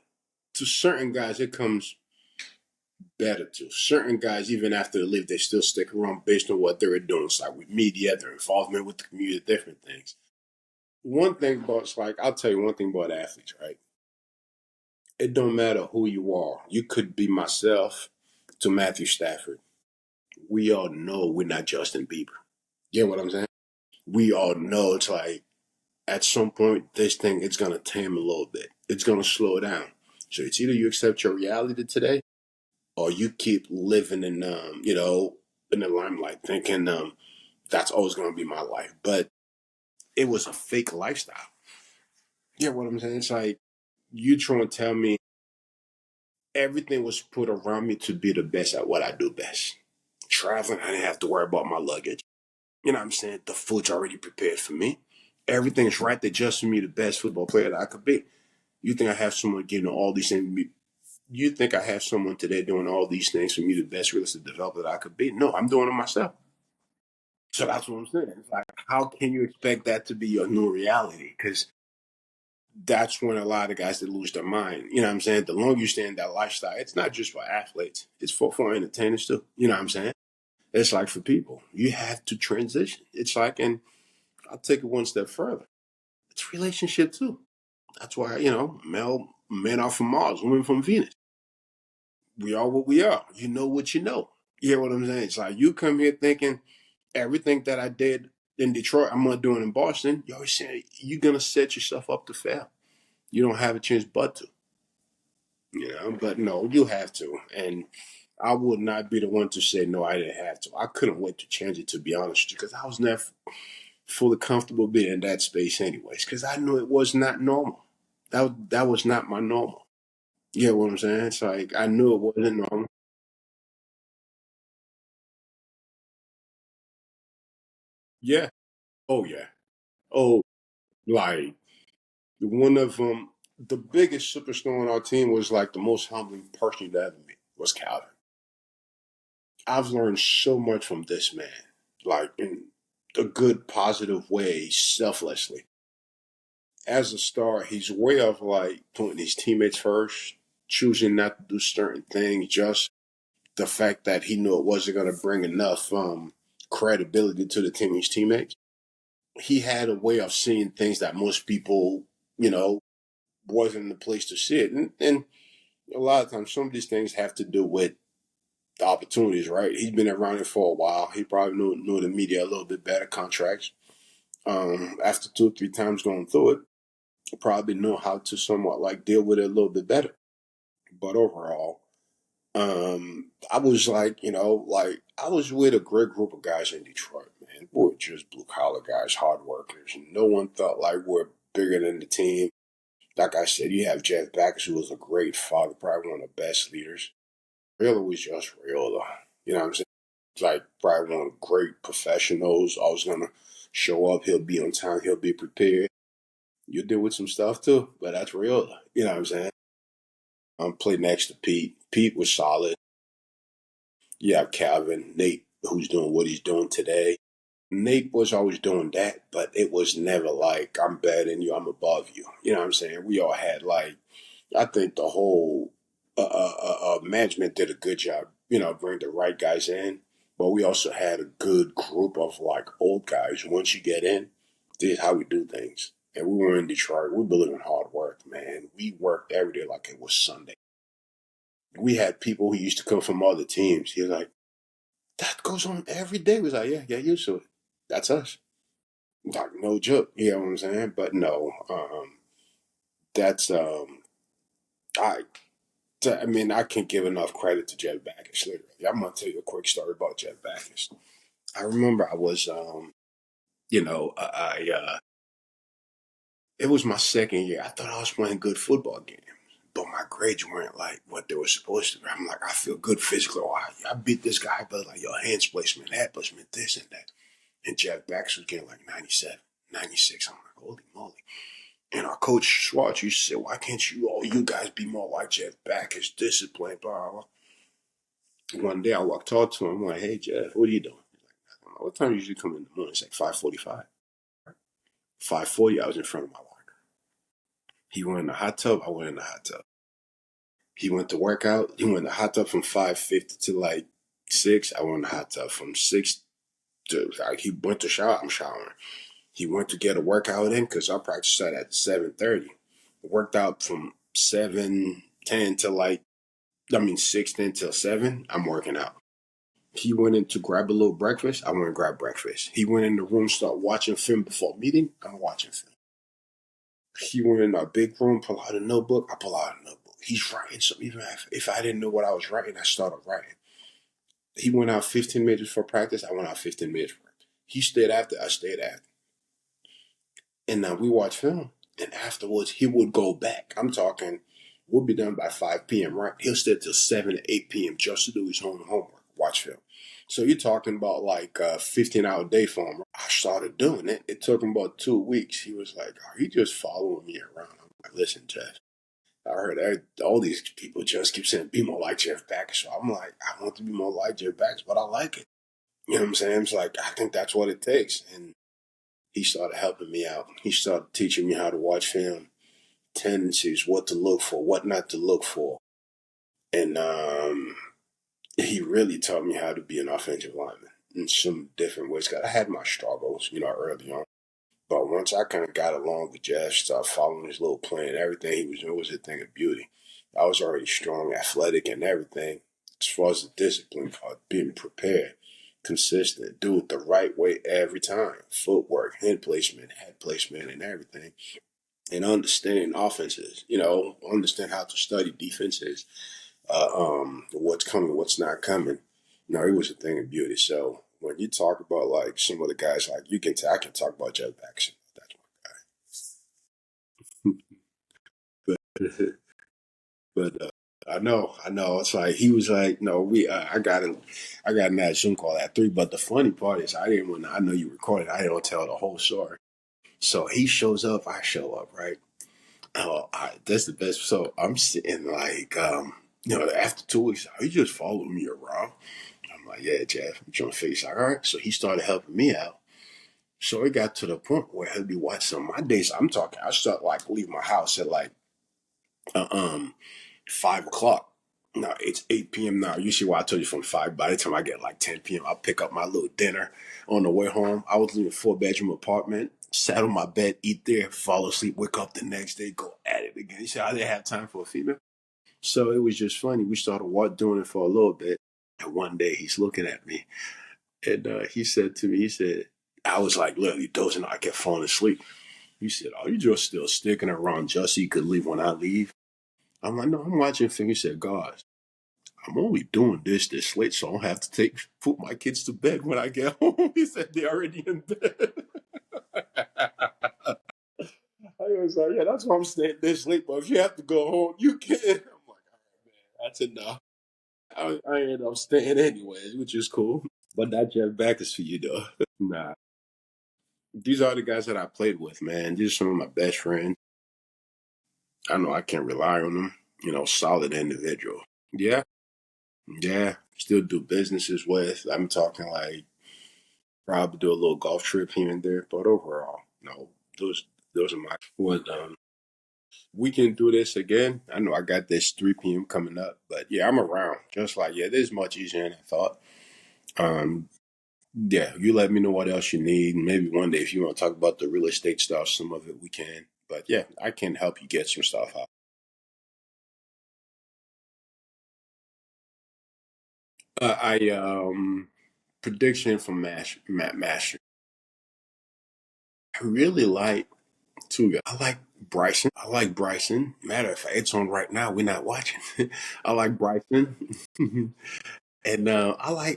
To certain guys, it comes better to. Certain guys, even after they leave, they still stick around based on what they were doing. It's like with media, their involvement with the community, different things. One thing about it's like I'll tell you one thing about athletes, right? It don't matter who you are. You could be myself to Matthew Stafford. We all know we're not Justin Bieber. You get what I'm saying? We all know it's like at some point this thing it's gonna tame a little bit. It's gonna slow down. So it's either you accept your reality today or you keep living in in the limelight thinking that's always gonna be my life. But it was a fake lifestyle. You get what I'm saying? It's like you trying to tell me everything was put around me to be the best at what I do best. Traveling, I didn't have to worry about my luggage. You know what I'm saying? The food's already prepared for me. Everything's right there just for me, the best football player that I could be. You think I have someone getting all these things? You think I have someone today doing all these things for me, the best real estate developer that I could be? No, I'm doing it myself. So that's what I'm saying. It's like, how can you expect that to be your new reality? Because that's when a lot of guys that lose their mind. You know what I'm saying? The longer you stay in that lifestyle, it's not just for athletes; it's for entertainers too. You know what I'm saying? It's like for people, you have to transition. It's like, and I'll take it one step further. It's relationship too. That's why men are from Mars, women from Venus. We are what we are. You know what you know. You hear what I'm saying? It's like you come here thinking everything that I did in Detroit, I'm gonna do it in Boston. You're always saying you're gonna set yourself up to fail. You don't have a chance but to. But no, you have to. And I would not be the one to say no, I didn't have to. I couldn't wait to change it, to be honest, because I was never fully comfortable being in that space anyways, because I knew it was not normal. That was not my normal. You get what I'm saying? It's like I knew it wasn't normal. Yeah. Oh yeah. Oh, like one of them, the biggest superstar on our team was like the most humbling person you ever meet was Calvin. I've learned so much from this man, like in a good, positive way, selflessly. As a star, he's way of like putting his teammates first, choosing not to do certain things, just the fact that he knew it wasn't going to bring enough credibility to the team, his teammates. He had a way of seeing things that most people, you know, wasn't in the place to see it. And a lot of times, some of these things have to do with the opportunities, right? He's been around it for a while. He probably knew the media a little bit better, contracts. After 2 or 3 times going through it, he probably know how to somewhat like deal with it a little bit better. But overall, I was like, like I was with a great group of guys in Detroit, man. We're just blue collar guys, hard workers. No one felt like we're bigger than the team. Like I said, you have Jeff Backus, who was a great father, probably one of the best leaders. Riola was just Riola. You know what I'm saying? Like probably one of the great professionals. Always gonna show up. He'll be on time. He'll be prepared. You deal with some stuff too, but that's Riola. You know what I'm saying? Played next to Pete. Pete was solid. You have Calvin, Nate, who's doing what he's doing today. Nate was always doing that, but it was never like I'm better than you, I'm above you. You know what I'm saying? We all had like I think the whole management did a good job, bring the right guys in. But we also had a good group of like old guys. Once you get in, this is how we do things. And we were in Detroit. We believe in hard work, man. We worked every day like it was Sunday. We had people who used to come from other teams. He was like, that goes on every day. We was like, yeah, get used to it. That's us. Like, no joke. You know what I'm saying? But no, that's I I mean, I can't give enough credit to Jeff Backus. Literally, I'm gonna tell you a quick story about Jeff Backus. I remember I was, it was my second year. I thought I was playing good football games, but my grades weren't like what they were supposed to be. I'm like, I feel good physically. Oh, I beat this guy, but like your hands placement, head placement, this and that. And Jeff Backus was getting like 97, 96. I'm like, holy moly. And our coach Schwartz used to say, why can't you all you guys be more like Jeff Backus, disciplined, blah, blah. One day I walked out to him. I'm like, hey, Jeff, what are you doing? I'm like, what time do you usually come in the morning? It's like 5:45. 5:40, I was in front of my locker. He went in the hot tub. I went in the hot tub. He went to work out. He went in the hot tub from 5:50 to like 6. I went in the hot tub from 6 to, like, he went to shower. I'm showering. He went to get a workout in because our practice started at 7:30. Worked out from 7:10 to like, 6:10 till 7. I'm working out. He went in to grab a little breakfast. I went and grab breakfast. He went in the room, start watching film before meeting. I'm watching film. He went in our big room, pull out a notebook. I pull out a notebook. He's writing. So even if I didn't know what I was writing, I started writing. He went out 15 minutes for practice. I went out 15 minutes for practice. He stayed after. I stayed after. And now we watch film. And afterwards, he would go back. I'm talking, we'll be done by 5 p.m., right? He'll stay till 7 to 8 p.m. just to do his homework, watch film. So you're talking about like a 15-hour day for him. I started doing it. It took him about 2 weeks. He was like, are you just following me around? I'm like, listen, Jeff, I heard all these people just keep saying, be more like Jeff Backus. So I'm like, I want to be more like Jeff Backus, but I like it. You know what I'm saying? It's like, I think that's what it takes. And he started helping me out. He started teaching me how to watch film, tendencies, what to look for, what not to look for. And he really taught me how to be an offensive lineman in some different ways. Cause I had my struggles, early on. But once I kind of got along with Jeff, started following his little plan, everything he was doing was a thing of beauty. I was already strong, athletic, and everything. As far as the discipline part, being prepared, consistent, do it the right way every time. Footwork, hand placement, head placement, and everything. And understanding offenses, understand how to study defenses, what's coming, what's not coming. No, it was a thing of beauty. So when you talk about like some of the guys, like I can talk about Jeff Backus. That's my guy. but I know. It's like he was like, no, I got in that Zoom call at 3. But the funny part is, I didn't want. I know you recorded. I didn't tell the whole story. So he shows up. I show up. Right. Oh, that's the best. So I'm sitting like, after 2 weeks, he just followed me around. I'm like, yeah, Jeff, I'm trying to figure this out. All right. So he started helping me out. So it got to the point where he'll be watching some of my days. I'm talking, I start like leave my house at like uh, um 5 o'clock. Now it's 8 p.m. now. You see why I told you from 5. By the time I get like 10 p.m., I'll pick up my little dinner on the way home. I was living in a 4-bedroom apartment, sat on my bed, eat there, fall asleep, wake up the next day, go at it again. You see, I didn't have time for a female. So it was just funny. We started doing it for a little bit. And one day he's looking at me and he said to me, I was like literally dozing. I kept falling asleep. He said, are you just still sticking around just so you could leave when I leave? I'm like, no, I'm watching film. He said, God, I'm only doing this late, so I don't have to put my kids to bed when I get home. He said they're already in bed. I was like, yeah, that's why I'm staying this late. But if you have to go home, you can. I'm like, all right, man, that's enough. I ended up staying anyways, which is cool. But that Jeff Backus for you, though. Nah, these are the guys that I played with, man. These are some of my best friends. I know I can't rely on them. Solid individual. Yeah, yeah. Still do businesses with. I'm talking like probably do a little golf trip here and there, but overall, no. Those are my what. We can do this again. I know I got this 3 p.m. coming up, but yeah, I'm around. Just like yeah, this is much easier than I thought. Um, yeah, you let me know what else you need. Maybe one day if you want to talk about the real estate stuff, some of it we can. But yeah, I can help you get some stuff out. I prediction from Matt Master. I really like two guys. I like Bryson. I like Bryson. Matter of fact, it's on right now. We're not watching. I like Bryson. And I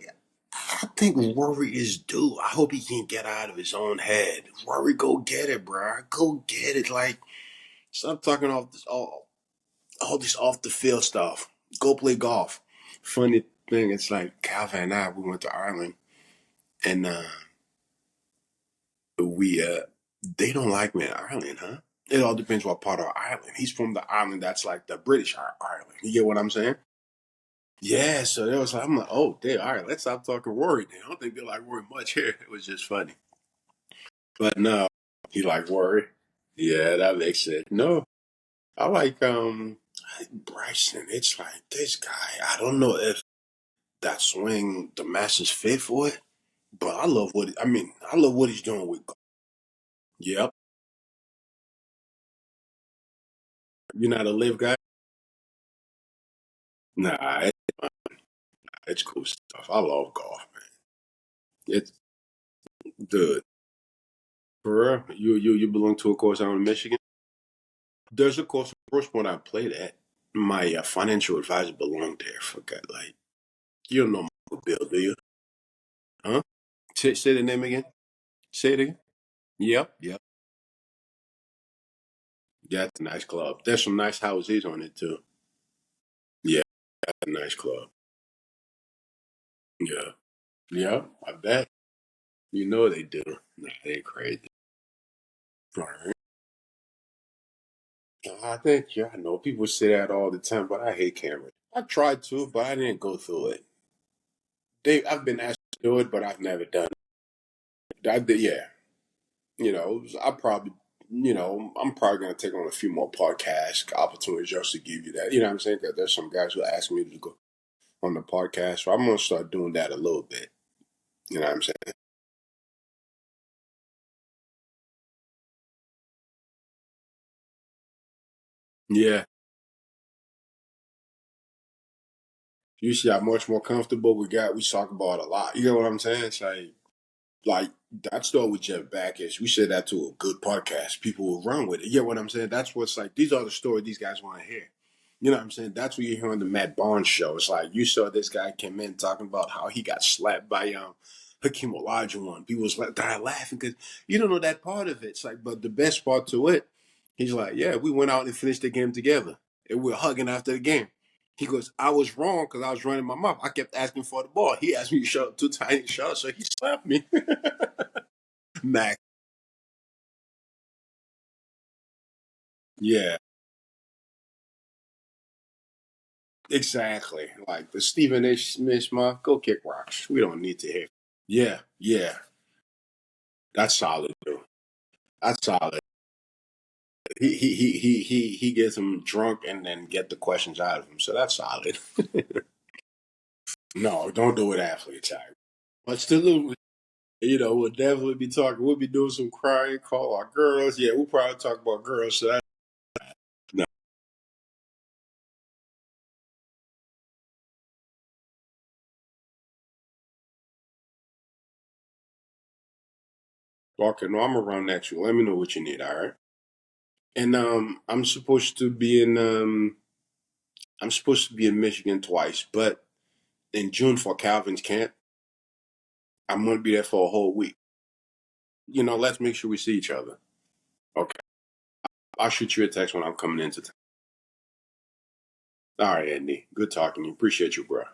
think Rory is due. I hope he can get out of his own head. Rory, go get it, bro. Go get it. Like, stop talking off this all this off the field stuff. Go play golf. Funny thing, it's like Calvin and I, we went to Ireland, and we they don't like me in Ireland, huh? It all depends what part of Ireland. He's from the island that's like the British Ireland. You get what I'm saying? Yeah, so there was like, I'm like, oh, damn, all right, let's stop talking Rory then. I don't think they like Rory much here. It was just funny. But no, he like Rory. Yeah, that makes sense. No, I like Bryson. It's like this guy. I don't know if that swing the Masters fit for it, but I love what he's doing with. Yep, you're not a live guy. Nah, it's cool stuff. I love golf, man. It's good. For real, you belong to a course out in Michigan. There's a course, first one I played at. My financial advisor belonged there. Forgot, like, you don't know Michael Bill, do you? Huh? Say the name again. Say it again. Yep, yep. Yeah, it's a nice club. There's some nice houses on it too. Yeah, that's a nice club. Yeah, yeah. I bet. You know they do. Nah, they crazy. All right. I think yeah, I know people say that all the time, but I hate cameras. I tried to, but I didn't go through it. I've been asked to do it, but I've never done it. Yeah, I probably, I'm probably gonna take on a few more podcast opportunities just to give you that. You know what I'm saying? Because there's some guys who ask me to go on the podcast, so I'm gonna start doing that a little bit. You know what I'm saying? Yeah. You see how much more comfortable we got. We talk about it a lot. You know what I'm saying? It's like that story with Jeff Backus. We said that to a good podcast. People will run with it. You know what I'm saying? That's what's like. These are the stories these guys want to hear. You know what I'm saying? That's what you hear on the Matt Barnes show. It's like you saw this guy came in talking about how he got slapped by Hakeem Olajuwon. People was like dying laughing because you don't know that part of it. It's like, but the best part to it, he's like, yeah, we went out and finished the game together, and we were hugging after the game. He goes, I was wrong because I was running my mouth. I kept asking for the ball. He asked me to shut up two tiny shots, so he slapped me. Mac, yeah, exactly. Like the Stephen A. Smith, go kick rocks. We don't need to hear. Yeah, yeah, that's solid, dude. That's solid. He gets him drunk and then get the questions out of him. So that's solid. No, don't do it athletes. But still, we'll definitely be talking. We'll be doing some crying, call our girls. Yeah, we'll probably talk about girls. So that's no, okay, no, I'm around next week. Let me know what you need, all right? And I'm supposed to be in Michigan twice, but in June for Calvin's camp, I'm gonna be there for a whole week. Let's make sure we see each other. Okay. I'll shoot you a text when I'm coming into town. All right, Andy. Good talking to you. Appreciate you, bro.